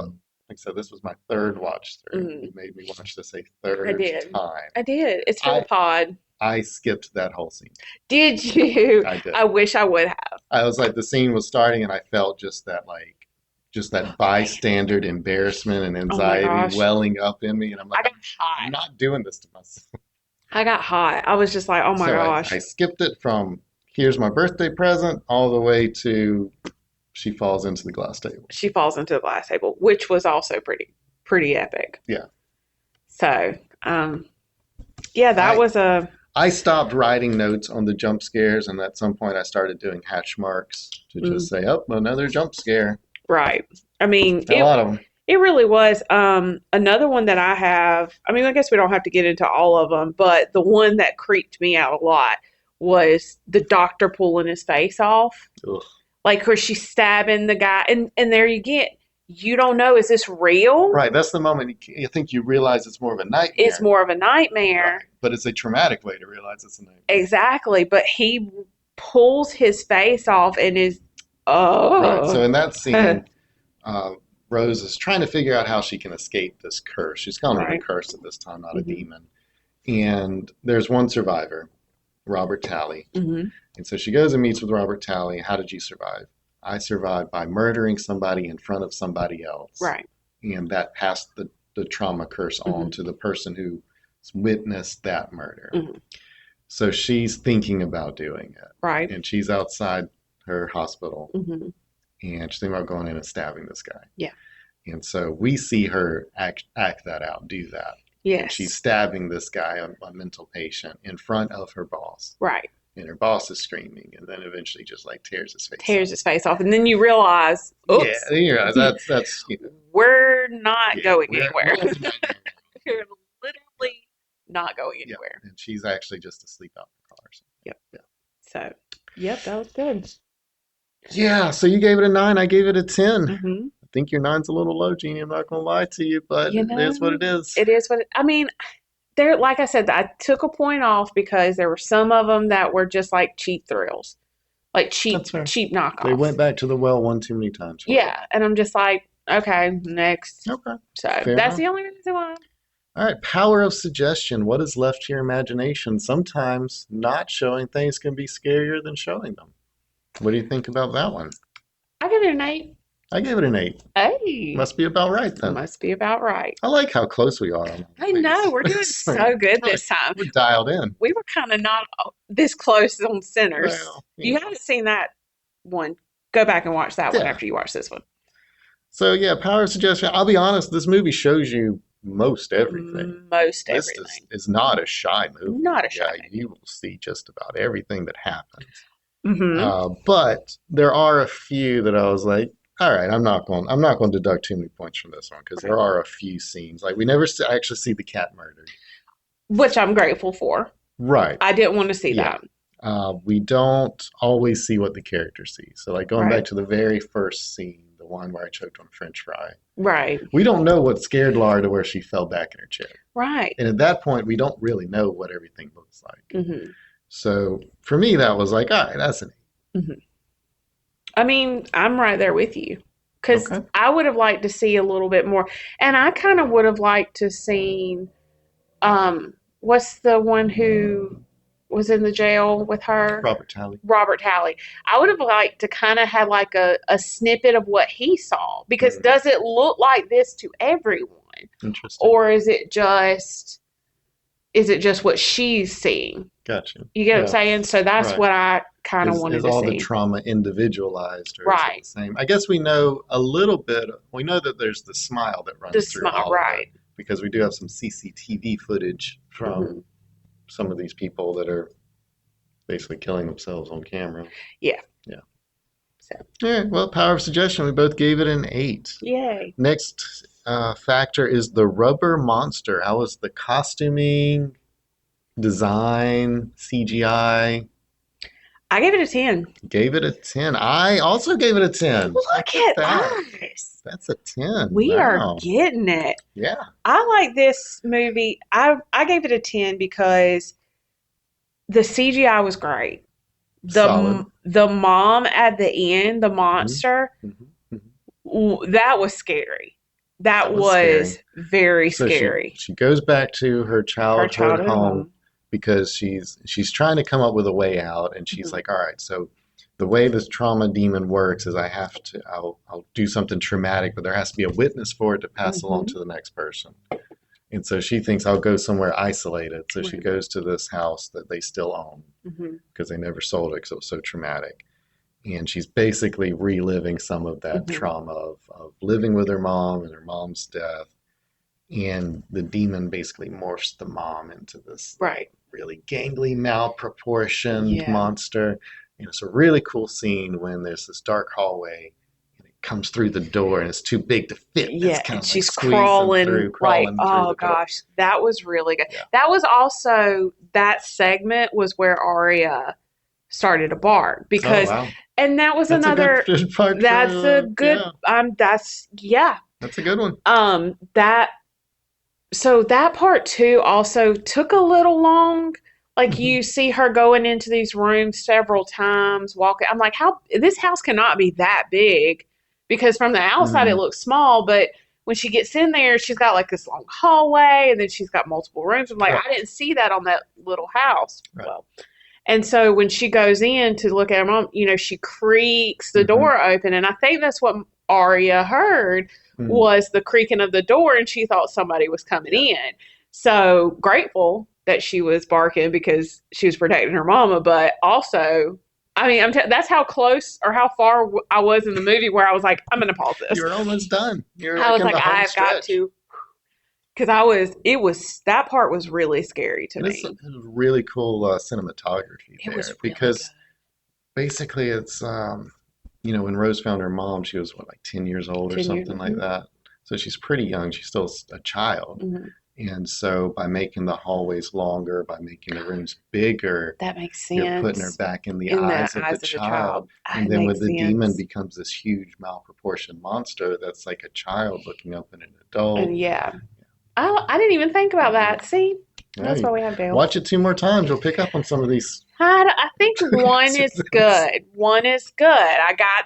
like I said, this was my third watch through. Mhm. You made me watch this a I third did. time. I did. It's for the pod. I skipped that whole scene. Did you? I did. I wish I would have. I was like, the scene was starting, and I felt just that bystander embarrassment and anxiety gosh. welling up in me, and I'm I like, got I'm hot. not doing this to myself. I got hot. I was just like, oh my So gosh. I skipped it from here's my birthday present all the way to she falls into the glass table. She falls into the glass table, which was also pretty epic. Yeah. So, yeah, that was a. I stopped writing notes on the jump scares, and at some point I started doing hatch marks to just say, oh, another jump scare. Right. I mean, A lot of them. It really was. Another one that I have, I mean, I guess we don't have to get into all of them, but the one that creeped me out a lot was the doctor pulling his face off. Ugh. Like, where she's stabbing the guy, and there you don't know, is this real? Right, that's the moment you think you realize it's more of a nightmare. It's more of a nightmare. Right. But it's a traumatic way to realize it's a nightmare. Exactly. But he pulls his face off and is, oh. Right, so in that scene, Rose is trying to figure out how she can escape this curse. She's calling it a curse at this time, not a demon. And there's one survivor, Robert Talley. Mm-hmm. And so she goes and meets with Robert Talley. How did you survive? I survived by murdering somebody in front of somebody else. Right. And that passed the trauma curse on to the person who witnessed that murder. Mm-hmm. So she's thinking about doing it. Right. And she's outside her hospital. Mm-hmm. And she's thinking about going in and stabbing this guy. Yeah. And so we see her act that out, do that. Yes. And she's stabbing this guy, a mental patient, in front of her boss. Right. And her boss is screaming, and then eventually just like tears his face off. And then you realize, oops. Yeah, you realize that's we're not going anywhere. We're literally not going Yeah. anywhere. And she's actually just asleep out in the car. So. Yep. Yeah. So, yep, that was good. Yeah, so you gave it a 9, I gave it a 10. Mm-hmm. I think your 9's a little low, Jeannie. I'm not going to lie to you, but it is what it is. It is I mean, there, like I said, I took a point off because there were some of them that were just like cheap thrills, like cheap knockoffs. They went back to the well one too many times. Yeah, and I'm just like, okay, next. Okay. So Fair that's enough. the only reason why. All right, power of suggestion. What is left to your imagination? Sometimes not showing things can be scarier than showing them. What do you think about that one? I give it an 8. I gave it an 8. Hey. Must be about right then. Must be about right. I like how close we are. I know. We're doing so good this time. We're dialed in. We were kind of not this close on Sinners. Well, you haven't seen that one. Go back and watch that one after you watch this one. So, yeah, power of suggestion. I'll be honest, this movie shows you most everything. Most everything. This is not a shy movie. Not a shy movie. You will see just about everything that happens. Mm-hmm. But there are a few that I was like, All right, I'm not going to deduct too many points from this one because Right. there are a few scenes like we never actually see the cat murdered. Which I'm grateful for. Right. I didn't want to see Yeah. that. We don't always see what the character sees. So, like going back Right. to the very first scene, the one where I choked on a French fry, Right. we don't know what scared Laura to where she fell back in her chair. Right. And at that point, we don't really know what everything looks like. Mm-hmm. So, for me, that was like, all right, that's an Mm-hmm. I mean, I'm right there with you because okay. I would have liked to see a little bit more, and I kind of would have liked to seen what's the one who was in the jail with her? Robert Talley. Robert Talley. I would have liked to kind of have like a snippet of what he saw because Mm, does it look like this to everyone, interesting. or is it just what she's seeing? Gotcha. You get what I'm Yeah. saying? So that's Right. what I kind of Is wanted to all the see. trauma individualized or is it the Right. same? I guess we know a little bit. We know that there's the smile that The runs through smile. all of it Right. because we do have some CCTV footage Mm-hmm. from some of these people that are basically killing themselves on camera. Yeah. Yeah. So. Yeah. Well, power of suggestion. We both gave it an 8. Yay. Next factor is the rubber monster. How was the costuming, design, CGI? I gave it a 10. Gave it a 10. I also gave it a 10. Look Look at at that. us. That's a 10. We are Wow. getting it. Yeah. I like this movie. I gave it a 10 because the CGI was great. Solid. The mom at the end, the hmm monster, hmm that was scary. That That was scary. was very So scary. she goes back to her Her childhood childhood home home. because she's trying to come up with a way out and she's Mhm. like, all right, so the way this trauma demon works is I'll do something traumatic, but there has to be a witness for it to pass along Mhm. to the next person. And so she thinks I'll go somewhere isolated. So she Right. goes to this house that they still own Mhm. because they never sold it because it was so traumatic. And she's basically reliving some of that Mhm. trauma of living with her mom and her mom's death. And the demon basically morphs the mom into this Right. really gangly, malproportioned Yeah. monster. And it's a really cool scene when there's this dark hallway and it comes through the door and it's too big to fit. And it's Yeah, kind and of like she's squeezing through, like, crawling through oh the door. gosh, that was really good. Yeah. That was also that segment was where Arya started to bark Oh, because, wow. and that was That's a another. good part That's a for, good. yeah, That's yeah. that's a good one. That so that part too also took a little long. Like hmm you see her going into these rooms several times, walking. I'm like, how this house cannot be that big because from the outside it hmm looks small, but when she gets in there, she's got like this long hallway and then she's got multiple rooms. I'm like, Right, I didn't see that on that little house. right. Well, and so when she goes in to look at her mom, she creaks the hmm door open. And I think that's what Arya heard mm was the creaking of the door and she thought somebody was coming Yeah. in. So grateful that she was barking because she was protecting her mama, but also, I mean, that's how close or how far I was in the movie where I was like, I'm going to pause this. You're almost done. You're I like was in like, the home I've got stretch. to, because that part was really scary to And it's me. really cool cinematography It was there really good. because basically it's, when Rose found her mom, she was what, like 10 years old or 10 years. something like that. So she's pretty young. She's still a child. Mm-hmm. And so by making the hallways longer, by making the rooms bigger, That makes you're putting her sense back in the in the eyes of the eyes of the child. child. And It then when makes the demon sense. becomes this huge malproportioned monster that's like a child looking up at an adult. And yeah, I didn't even think about Mhm. that. See, that's Hey, why we have Dale. watch it 2 more times. You'll pick up on some of these. I think one is good. One is good. I got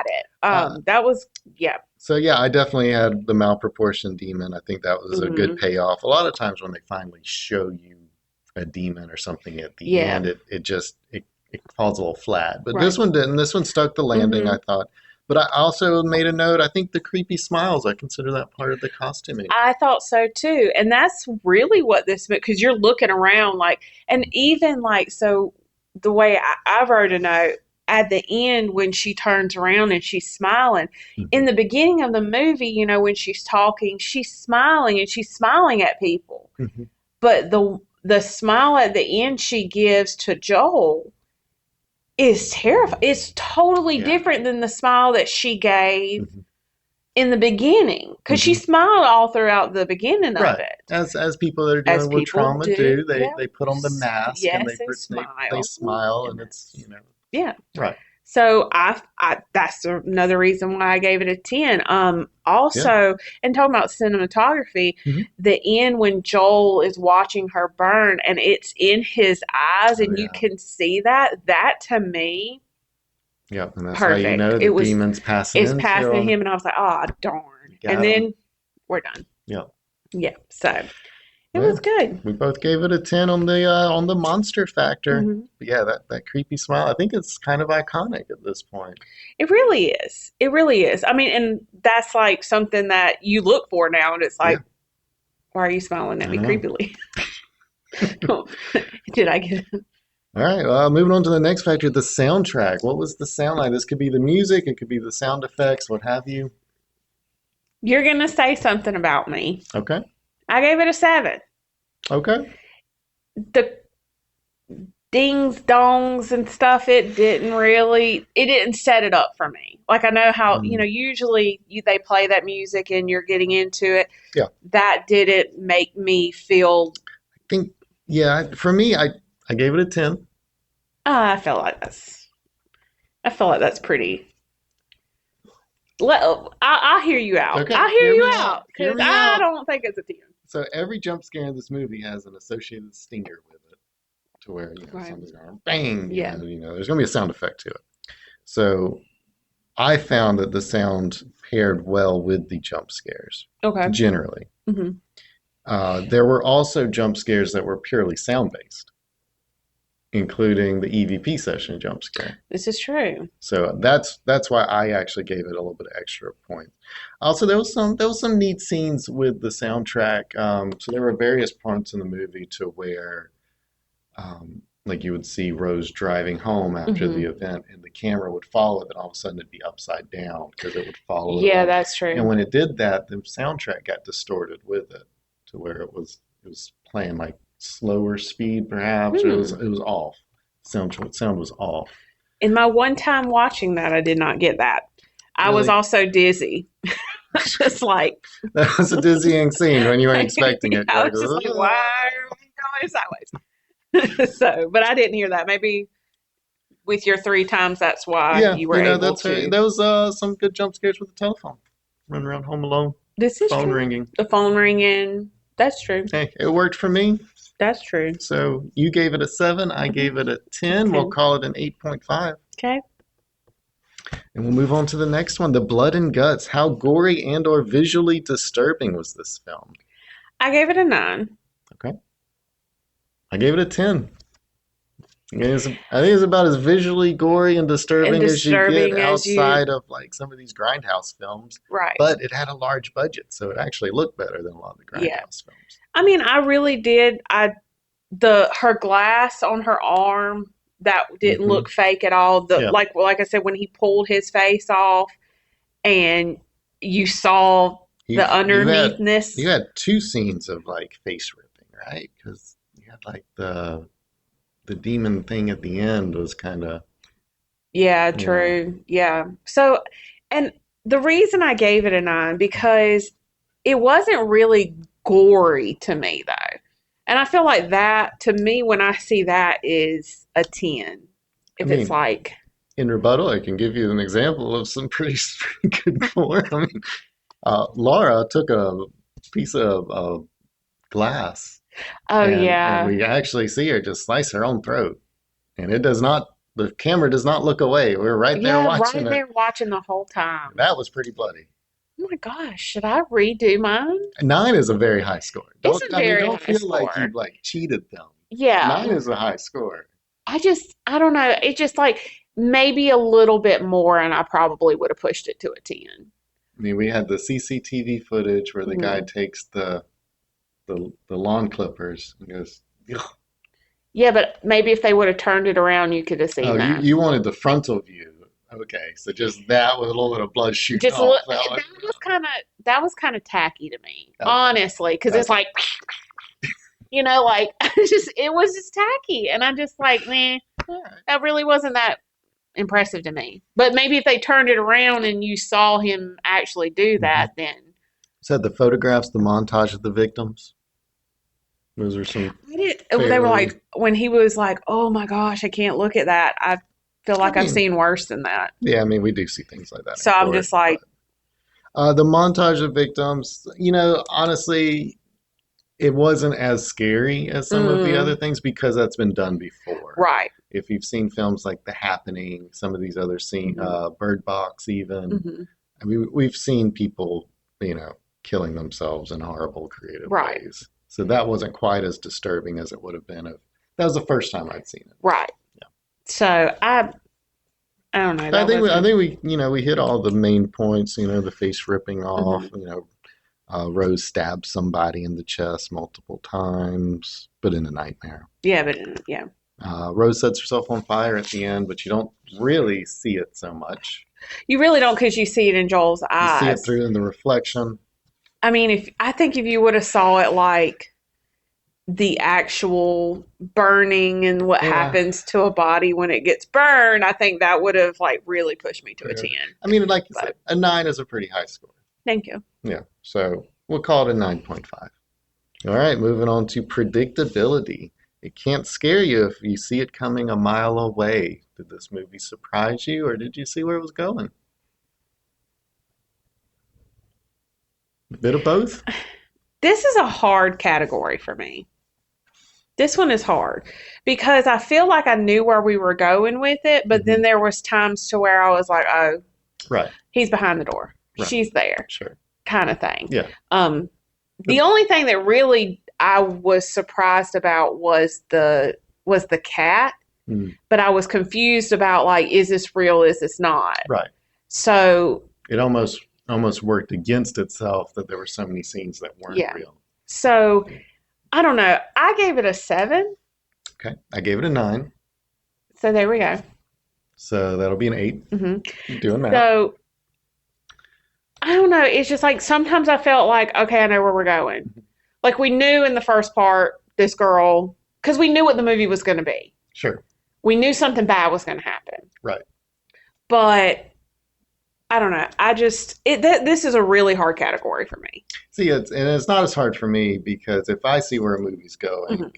it. Uh, That was yeah. so yeah, I definitely had the malproportioned demon. I think that was a good Hmm. payoff. A lot of times when they finally show you a demon or something at the Yeah. end, it falls a little flat. But Right. this one didn't. This one stuck the landing, Hmm. I thought. But I also made a note. I think the creepy smiles. I consider that part of the costuming. I thought so too, and that's really what this meant because you're looking around like, and even like so, the way I wrote a note at the end when she turns around and she's smiling. In Mhm. the beginning of the movie, when she's talking, she's smiling and she's smiling at people, Mhm. but the smile at the end she gives to Joel is terrifying. It's totally different than the smile that she gave in the beginning, because she smiled all throughout the beginning of it. As people that are As dealing with people trauma do, do, they put on the mask and yes, and they smile. smile, and And it's, you know, yeah. right. So I that's another reason why I gave it a 10. Also, and talking about cinematography, the end when Joel is watching her burn and it's in his eyes and you can see that to me, Yep, and that's how you perfect. know the demon's passing It's into passing him. him, and I was like, oh darn. And Got him. then we're done. Yep. Yeah. So it Yeah, was good. we both gave it a 10 on the monster factor. But yeah, that creepy smile. I think it's kind of iconic at this point. It really is. It really is. I mean, and that's like something that you look for now, and it's like, why are you smiling at I me know. creepily? Did I get it? All right, moving on to the next factor, the soundtrack. What was the sound like? This could be the music, it could be the sound effects, what have you. You're gonna say something about me. Okay. I gave it a 7. Okay. The dings dongs and stuff, it didn't set it up for me. Like, I know how, usually they play that music and you're getting into it. Yeah. That didn't make me feel. I think, yeah, for me, I gave it a 10. I feel like that's pretty. I'll hear you out. Okay, I'll hear hear you me out out. Hear because me I out. don't think it's a 10. So every jump scare in this movie has an associated stinger with it, to where, something's going to bang. There's going to be a sound effect to it. So I found that the sound paired well with the jump scares. Okay. Generally. There were also jump scares that were purely sound based, including the EVP session jump scare. This is true. So that's why I actually gave it a little bit of extra points. Also, there was some neat scenes with the soundtrack. So there were various parts in the movie to where, like, you would see Rose driving home after the event, and the camera would follow it, and all of a sudden it'd be upside down because it would follow it. Yeah, that's true. And when it did that, the soundtrack got distorted with it, to where it was playing like slower speed, perhaps. Or it was off. Sound was off. In my one time watching that, I did not get that. I was also dizzy. Just like that was a dizzying scene when you weren't expecting it. I was just like, why are we going sideways? So, but I didn't hear that. Maybe with your 3 times, that's why you were able to. Right. There was some good jump scares with the telephone. Running around home alone. This is phone true. ringing. The phone ringing. That's true. Hey, it worked for me. That's true. So you gave it a 7. I gave it a 10. We'll call it an 8.5. Okay. And we'll move on to the next one, the blood and guts. How gory and or visually disturbing was this film? I gave it a 9. Okay. I gave it a 10. I think it's about as visually gory and disturbing as you get outside of like some of these grindhouse films. Right. But it had a large budget, so it actually looked better than a lot of the grindhouse films. I mean, I really did. Her glass on her arm, that didn't look fake at all. Like I said, when he pulled his face off and you saw the underneathness. You had 2 scenes of like face ripping, right? Because you had like the demon thing at the end was kind of. Yeah, true. Yeah. So, and the reason I gave it a 9, because it wasn't really gory to me though. And I feel like that, to me, when I see that, is a 10. It's like. In rebuttal, I can give you an example of some pretty good gore. I mean, Laura took a piece of glass. Oh, yeah. And we actually see her just slice her own throat. And the camera does not look away. We're right there watching it. Right there watching the whole time. That was pretty bloody. Oh my gosh, should I redo mine? 9 is a very high score. Don't feel score. like you like cheated them. Yeah. 9 is a high score. I don't know. It's just like maybe a little bit more and I probably would have pushed it to a 10. I mean, we had the CCTV footage where the guy takes the lawn clippers and goes, ugh. Yeah, but maybe if they would have turned it around, you could have seen that. You wanted the frontal view. Okay, so just that with a little bit of blood shooting off. That was kind of tacky to me, honestly, because it's like, like it was just tacky, and I'm just like, man, that really wasn't that impressive to me. But maybe if they turned it around and you saw him actually do that, then. Said the photographs, the montage of the victims. Those are some They were fairly. like, when he was like, oh my gosh, I can't look at that. I feel I like I've mean, seen worse than that. yeah, I mean, we do see things like that in So I'm court, just like, but the montage of victims, honestly, it wasn't as scary as some of the other mm, things because that's been done before. right. If you've seen films like The Happening, some of these other Hmm. Bird Box, even, Hmm. I mean, we've seen people, killing themselves in horrible, creative Right. ways. So that wasn't quite as disturbing as it would have been if that was the first time I'd seen it. Right. Yeah. So I don't know. I That think wasn't. we hit all the main points. The face ripping off. Hmm. Rose stabs somebody in the chest multiple times, but in a nightmare. Yeah, but yeah. Rose sets herself on fire at the end, but you don't really see it so much. You really don't because you see it in Joel's You see it eyes. through in the reflection. I mean, if you would have saw it like the actual burning and what Yeah. happens to a body when it gets burned, I think that would have like really pushed me to a Yeah. 10. I mean, like you said, But a 9 is a pretty high score. thank you. Yeah. So we'll call it a 9.5. All right, moving on to predictability. It can't scare you if you see it coming a mile away. Did this movie surprise you, or did you see where it was going? A bit of both? This is a hard category for me. This one is hard because I feel like I knew where we were going with it, but then there was times to where I was like, "Oh, Right, he's behind the door. right, She's there." sure. Kind of thing. Yeah. The only thing that really I was surprised about was the cat, Mm, but I was confused about like, is this real? Is this not? right. So It almost worked against itself that there were so many scenes that weren't yeah. real. So I don't know. I gave it a 7. Okay, I gave it a 9, So there we go. so that'll be an 8. Hmm. Doing math. So I don't know. It's just like sometimes I felt like, okay, I know where we're going. Like we knew in the first part, this girl, because we knew what the movie was going to be. Sure. We knew something bad was going to happen. Right. But I don't know. This is a really hard category for me. See, it's not as hard for me because if I see where a movie's going, Mhm.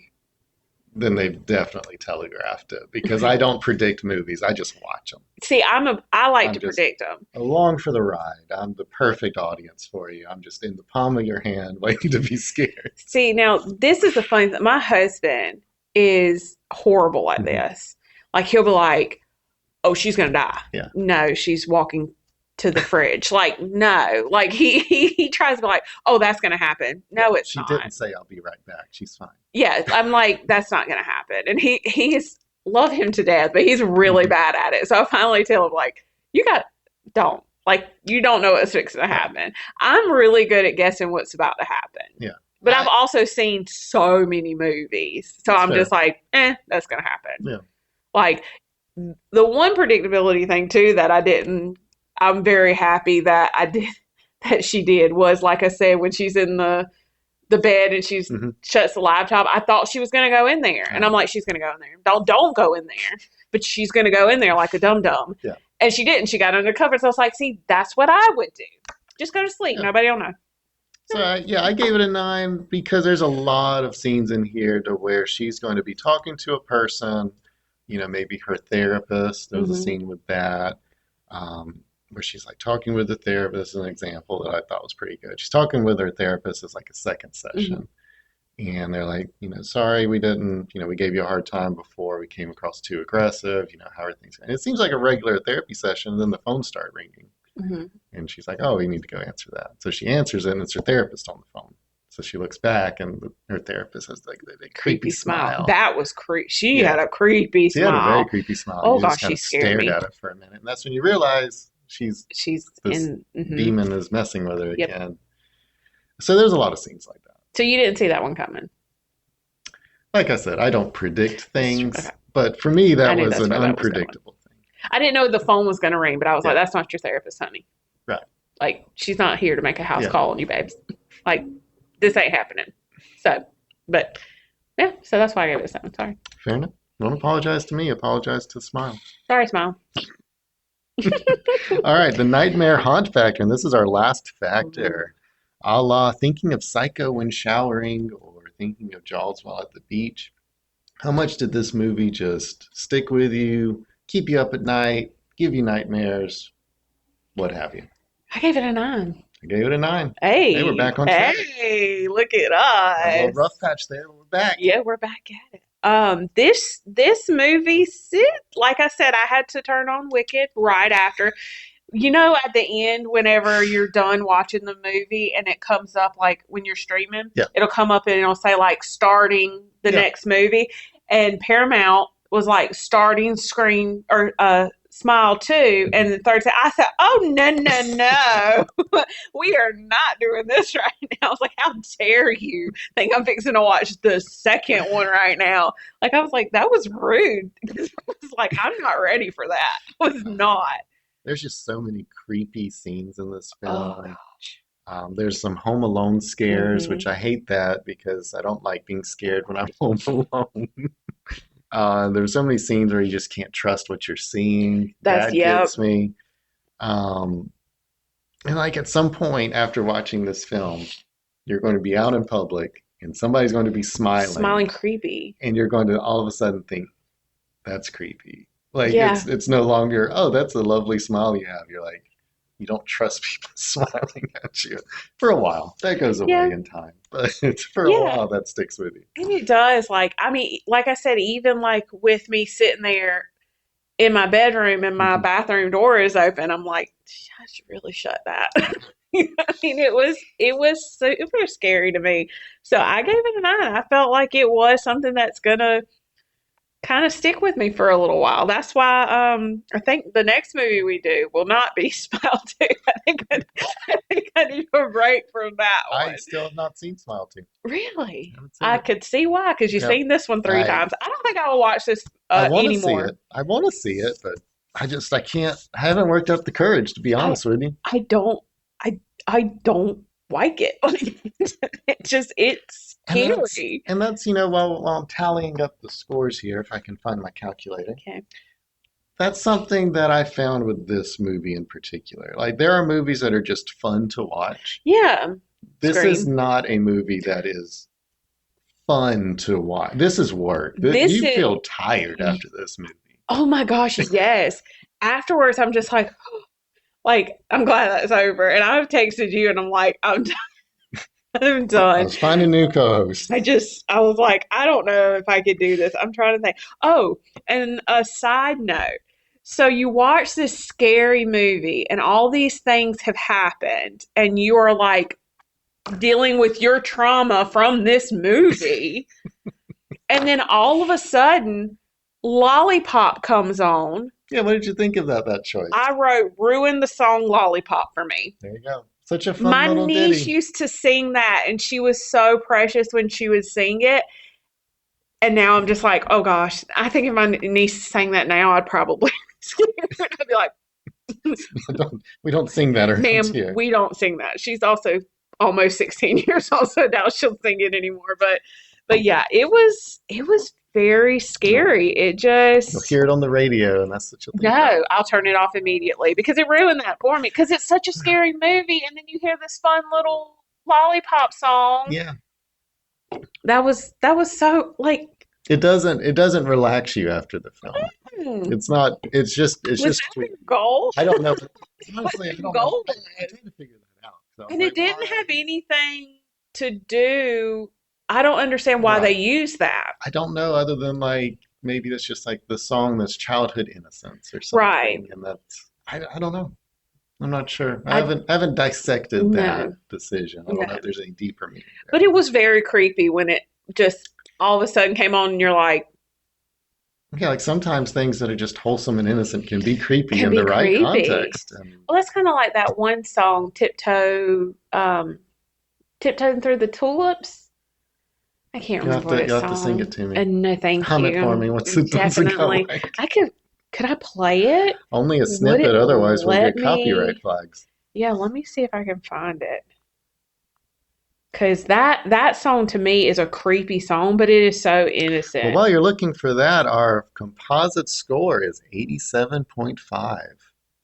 then they've definitely telegraphed it because I don't predict movies. I just watch them. See, I like I'm to just predict them. along for the ride. I'm the perfect audience for you. I'm just in the palm of your hand waiting to be scared. See, now this is the funny thing. My husband is horrible at this. Like he'll be like, "Oh, she's gonna die." Yeah. No, she's walking to the fridge. Like no, like he tries to be like, "Oh, that's gonna happen." No, it's She not. didn't say I'll be right back. She's fine. Yeah, I'm like, that's not gonna happen. And he's love him to death, but he's really bad at it. So I finally tell him like, don't like you don't know what's fixing to happen. I'm really good at guessing what's about to happen. Yeah. But I've also seen so many movies. So I'm fair. just like, that's gonna happen. Yeah. Like the one predictability thing too that I'm very happy that I did that she did was like I said, when she's in the bed and she's shuts the laptop, I thought she was gonna go in there. And I'm like, she's gonna go in there. Don't go in there. But she's gonna go in there like a dum dum. Yeah. And she didn't. She got under the covers. So I was like, see, that's what I would do. Just go to sleep. Yeah. Nobody will know. So I gave it a 9 because there's a lot of scenes in here to where she's going to be talking to a person, maybe her therapist. There was a scene with that, where she's like talking with the therapist. An example that I thought was pretty good. She's talking with her therapist as like a second session, and they're like, sorry, we didn't, we gave you a hard time before. We came across too aggressive. How are things? And it seems like a regular therapy session. And then the phone started ringing. And she's like, oh, we need to go answer that. So she answers it, and it's her therapist on the phone. So she looks back, and her therapist has like the creepy smile. That was creepy. She had a creepy smile. She had a very creepy smile. Oh, you gosh, just kind she of scared stared me. at it for a minute. And that's when you realize she's this in. demon is messing with her Yep. again. So there's a lot of scenes like that. So you didn't see that one coming. Like I said, I don't predict things, Okay. but for me, I that knew was that's an where that was unpredictable thing. I didn't know the phone was going to ring, but I was like, that's not your therapist, honey. Right. Like, she's not here to make a house call on you, babes. Like, this ain't happening. So, but, yeah, so that's why I gave it a 7. Sorry. Fair enough. Don't apologize to me. Apologize to Smile. Sorry, Smile. All right, the nightmare haunt factor, and this is our last factor. A la thinking of Psycho when showering or thinking of Jaws while at the beach. How much did this movie just stick with you, keep you up at night, give you nightmares, what have you? I gave it a 9. I gave it a 9. Hey, we're Hey, back on track. hey, look at Had a little rough us. patch there. We're back. Yeah, we're back at it. This movie, like I said, I had to turn on Wicked right after. You know, at the end, whenever you're done watching the movie and it comes up like when you're streaming, Yeah. it'll come up and it'll say like starting the Yeah. next movie. And Paramount was like starting screen or Smile 2. And the third time, I said, oh, no, no, no. We are not doing this right now. I was like, how dare you think I'm fixing to watch the second one right now? Like, I was like, that was rude. I was like, I'm not ready for that. I was not. There's just so many creepy scenes in this Oh film. gosh. There's some Home Alone scares, Mm-hmm. which I hate that because I don't like being scared when I'm home alone. There's so many scenes where you just can't trust what you're seeing. That's That yep. gets me. Um, and like at some point after watching this film, you're going to be out in public and somebody's going to be smiling, Smiling creepy. and you're going to all of a sudden think, that's creepy. Like Yeah. it's no longer, oh, that's a lovely smile you have. You're like, you don't trust people smiling at you for a while. That goes Yeah. away in time, but for a Yeah. while that sticks with you. And it does. Like, I mean, like I said, even like with me sitting there in my bedroom and my Mhm. bathroom door is open, I'm like, I should really shut that. I mean, it was super scary to me. So I gave it a 9. I felt like it was something that's gonna kind of stick with me for a little while. That's why I think the next movie we do will not be Smile 2. I think I need a break from that I one. still have not seen Smile 2. Really? I haven't seen I it. could see why, because you've Yep. seen this one 3 times. I don't think I will watch this I want to see anymore. it. I want to see it, but I can't. I haven't worked up the courage to be I honest with you. I don't I I don't like it. It's And that's scary. and that's while I'm tallying up the scores here, if I can find my calculator. Okay. That's something that I found with this movie in particular. Like there are movies that are just fun to watch. Yeah. This is Scream. not a movie that is fun to watch. This is work. This You is feel tired after this movie. oh my gosh, yes. Afterwards I'm just like I'm glad that's over. And I've texted you and I'm like, I'm done. I'm done. Let's find a new co-host. I was like, I don't know if I could do this. I'm trying to think. Oh, and a side note. So you watch this scary movie and all these things have happened and you are like dealing with your trauma from this movie. And then all of a sudden, Lollipop comes on. Yeah, what did you think of that choice? I wrote, ruin the song Lollipop for me. There you go. Such a fun My little niece ditty. used to sing that, and she was so precious when she would sing it. And now I'm just like, oh gosh, I think if my niece sang that now, I'd probably I'd be like, We don't sing that around ma'am, here. we don't sing that. She's also almost 16 years old, so now she'll sing it anymore. But yeah, it was very scary. It You'll just hear it on the radio, and that's what you'll think of. no, I'll turn it off immediately because it ruined that for me. Because it's such a scary movie, and then you hear this fun little lollipop song. Yeah. That was so like. It doesn't relax you after the film. Hmm, It's not. It's was just that tweet. the goal? I don't know. What Honestly, I the don't know. goal I was? tried to figure that out. So I was And it like, didn't have why? anything to do. I don't understand why they Right. used that. I don't know other than like maybe that's just like the song that's childhood innocence or Right. something, and that's I don't know. I'm not sure. I I haven't dissected that no, decision. I don't know no. if there's any deeper meaning But there. it was very creepy when it just all of a sudden came on and you're like, Yeah, like sometimes things that are just wholesome and innocent can be creepy can in be the right creepy. context. And Well, that's kind of like that one song, Tiptoeing Through the Tulips. I can't remember what it's you'll have to sing it song. to me. And no, thank Hum it for me you. once it doesn't go Definitely. away. I could I play it? Only a Would snippet, it otherwise we'll let get copyright me? flags. Yeah, let me see if I can find it. Because that song to me is a creepy song, but it is so Well, innocent. while you're looking for that, our composite score is 87.5.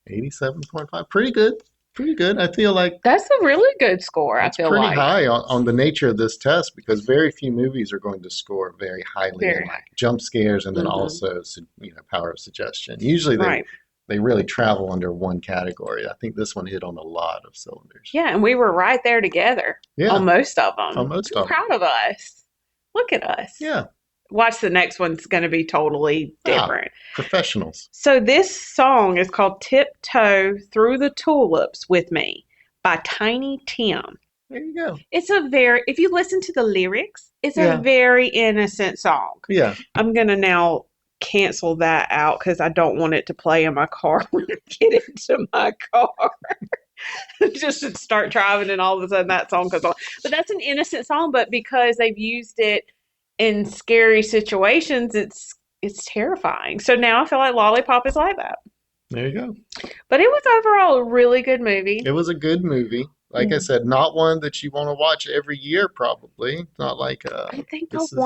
87.5. Pretty good. Pretty good. I feel like That's a really good score, I that's feel pretty like. high on the nature of this test because very few movies are going to score very highly in Very like jump scares and high. then Hmm. also power of suggestion. Usually Right. they really travel under one category. I think this one hit on a lot of cylinders. Yeah, and we were right there together Yeah, on most of them. on most I'm of them. proud of us. Look at us. Yeah. Watch the next one's going to be totally Ah, different. professionals. So this song is called Tiptoe Through the Tulips with Me by Tiny Tim. There you go. It's a very, if you listen to the lyrics, it's a Yeah. very innocent song. Yeah. I'm going to now cancel that out because I don't want it to play in my car when I get into my car. Just start driving and all of a sudden that song comes on. But that's an innocent song, but because they've used it in scary situations, it's terrifying. So now I feel like Lollipop is like that. There you go. But it was overall a really good movie. It was a good movie. Like I said, not one that you want to watch every year, probably. Not like I think this is.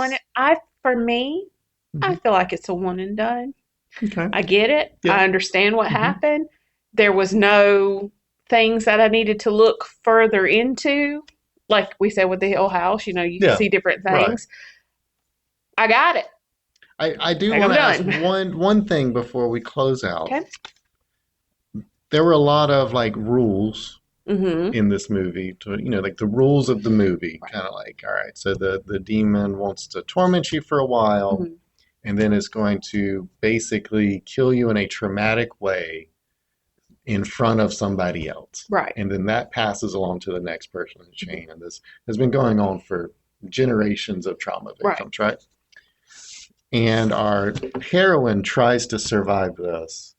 for me, I Mhm. feel like it's a one and done. Okay. I get it. Yeah. I understand what Hmm. happened. There was no things that I needed to look further into. Like we said with the Hill House, you can Yeah. see different Right. things. I got it. I do Like I'm want to ask done. one thing before we close out. Okay. There were a lot of like rules Mm-hmm. in this movie to like the rules of the movie, Right. kind of like, all right, so the demon wants to torment you for a while Mm-hmm. and then is going to basically kill you in a traumatic way in front of somebody else. Right. And then that passes along to the next person in the chain. And this has been going on for generations of trauma Right. victims, right? And our heroine tries to survive this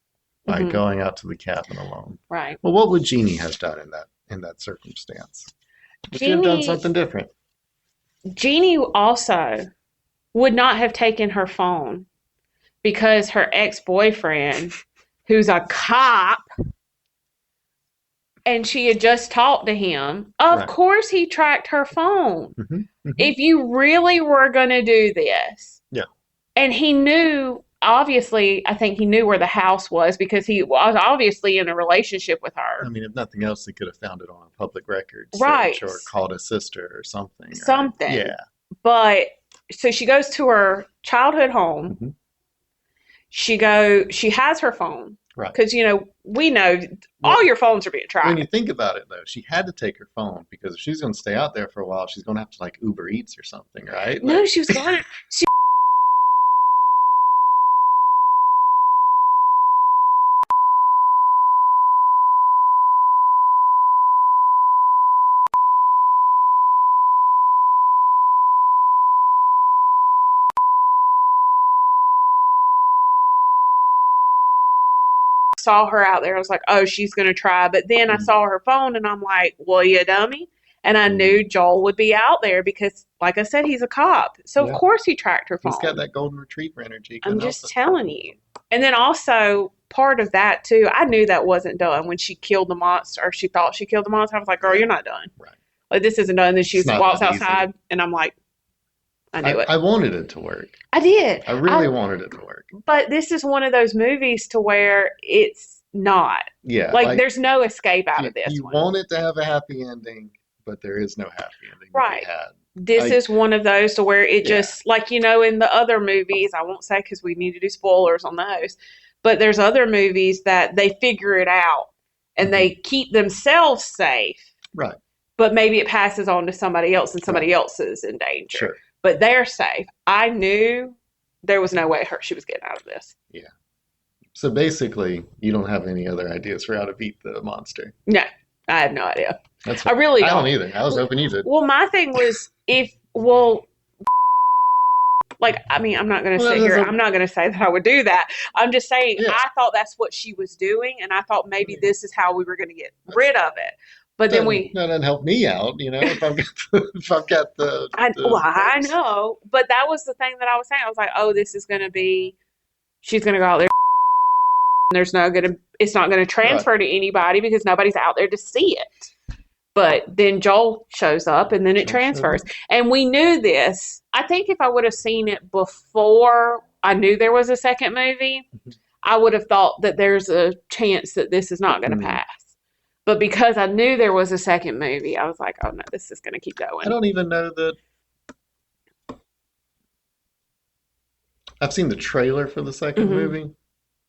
by Mm-hmm. going out to the cabin alone. Right. Well, what would Jeannie have done in that circumstance? Would she have done something different? Jeannie also would not have taken her phone because her ex-boyfriend, who's a cop, and she had just talked to him. Of Right. course, he tracked her phone. Mm-hmm. Mm-hmm. If you really were going to do this, Yeah. and he knew, obviously, I think he knew where the house was because he was obviously in a relationship with her. I mean, if nothing else, they could have found it on a public record Right. search or called a sister or something. Right? Something. Yeah. But so she goes to her childhood home. Mm-hmm. She has her phone. Right. Because, we know all your phones are being tracked. When you think about it, though, she had to take her phone because if she's going to stay out there for a while, she's going to have to like Uber Eats or something, right? No, Like, she was going to. She saw her out there. I was like, oh, she's going to try. But then I saw her phone and I'm like, well, you dummy. And I knew Joel would be out there because, like I said, he's a cop. So, Yeah. of course, he tracked her phone. He's got that golden retriever energy. I'm just telling you. And then also, part of that, too, I knew that wasn't done when she killed the monster, or she thought she killed the monster. I was like, girl, you're not done. Right. Like, this isn't done. Then she It's not walks that easy. outside, and I'm like, I knew it. I wanted it to work. I did. I really wanted it to work. But this is one of those movies to where it's not. Yeah. Like there's no escape out of this You one. want it to have a happy ending, but there is no happy ending to Right. be had. This is one of those to where it just, like, in the other movies, I won't say because we need to do spoilers on those, but there's other movies that they figure it out and they keep themselves safe. Right. But maybe it passes on to somebody else and somebody else is in danger. Sure. But they're safe. I knew there was no way she was getting out of this. Yeah. So basically, you don't have any other ideas for how to beat the monster. No, I have no idea. I really don't. I don't either. I was hoping you did. Well, my thing was I'm not going to sit here. I'm not going to say that I would do that. I'm just saying I thought that's what she was doing, and I thought maybe this is how we were going to get rid of it. But then that doesn't help me out, if I've got the. I know, but that was the thing that I was saying. I was like, oh, this is going to be. She's going to go out there. It's not going to transfer to anybody because nobody's out there to see it. But then Joel shows up and then it Joel showed transfers. up. And we knew this. I think if I would have seen it before I knew there was a second movie, I would have thought that there's a chance that this is not going to Hmm. pass. But because I knew there was a second movie, I was like, oh no, this is going to keep I going. don't even know that I've seen the trailer for the second Hmm. movie,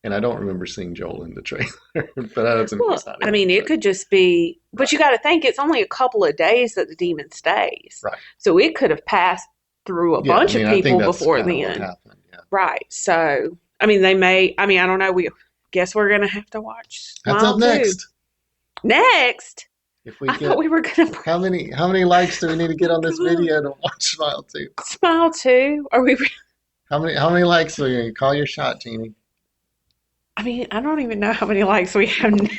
and I don't remember seeing Joel in the trailer. But that doesn't mean Well, he's not I in it. mean, it But could just be, but right, you got to think it's only a couple of days that the demon stays. right. So it could have passed through a Yeah, I bunch of mean, I think people that's before kind of what then. happened. Yeah, Right. So, I mean, they may, I mean, I don't know. We guess we're going to have to watch that's Smile up 2. next. Next, If we I thought get we were going to how many likes do we need to get on this video to watch Smile 2? Smile 2. Are we, How many likes are you? Call your shot, Jeannie. I mean, I don't even know how many likes we have now.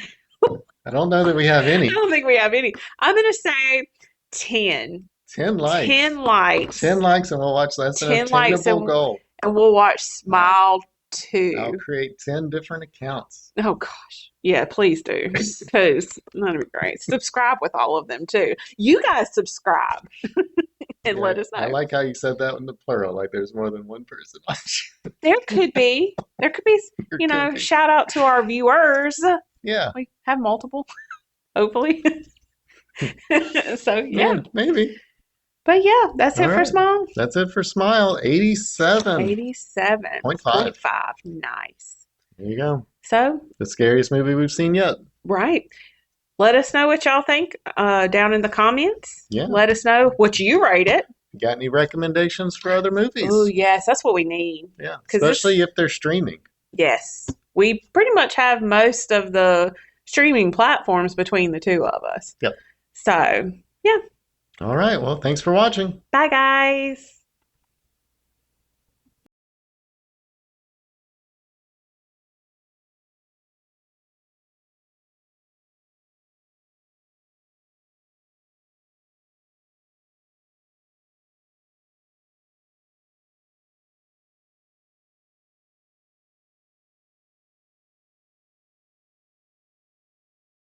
I don't know that we have I any. don't think we have any. I'm going to say 10. 10 likes. 10 likes. 10 likes and we'll watch. That's an 10 likes attainable goal. and we'll watch All right. Smile I'll 2. create 10 different accounts. Oh gosh. Yeah, please do. Because that'd be great. Subscribe with all of them too. You guys subscribe and Yeah, let us I know. like how you said that in the plural, like there's more than one person watching. There could be. There could be, There could be. shout out to our viewers. Yeah, We have multiple, hopefully. So yeah. yeah, maybe. But yeah, that's All it for right. Smile. That's it for Smile 87.5. 87.5. Nice. There you go. So, The scariest movie we've seen yet. right. Let us know what y'all think down in the comments. Yeah. Let us know what you rate it. Got any recommendations for other Oh, movies? yes, that's what we need. Yeah, 'Cause this, especially if they're streaming. yes, we pretty much have most of the streaming platforms between the two of us. Yep. So, yeah. All right. Well, thanks for watching. Bye, guys.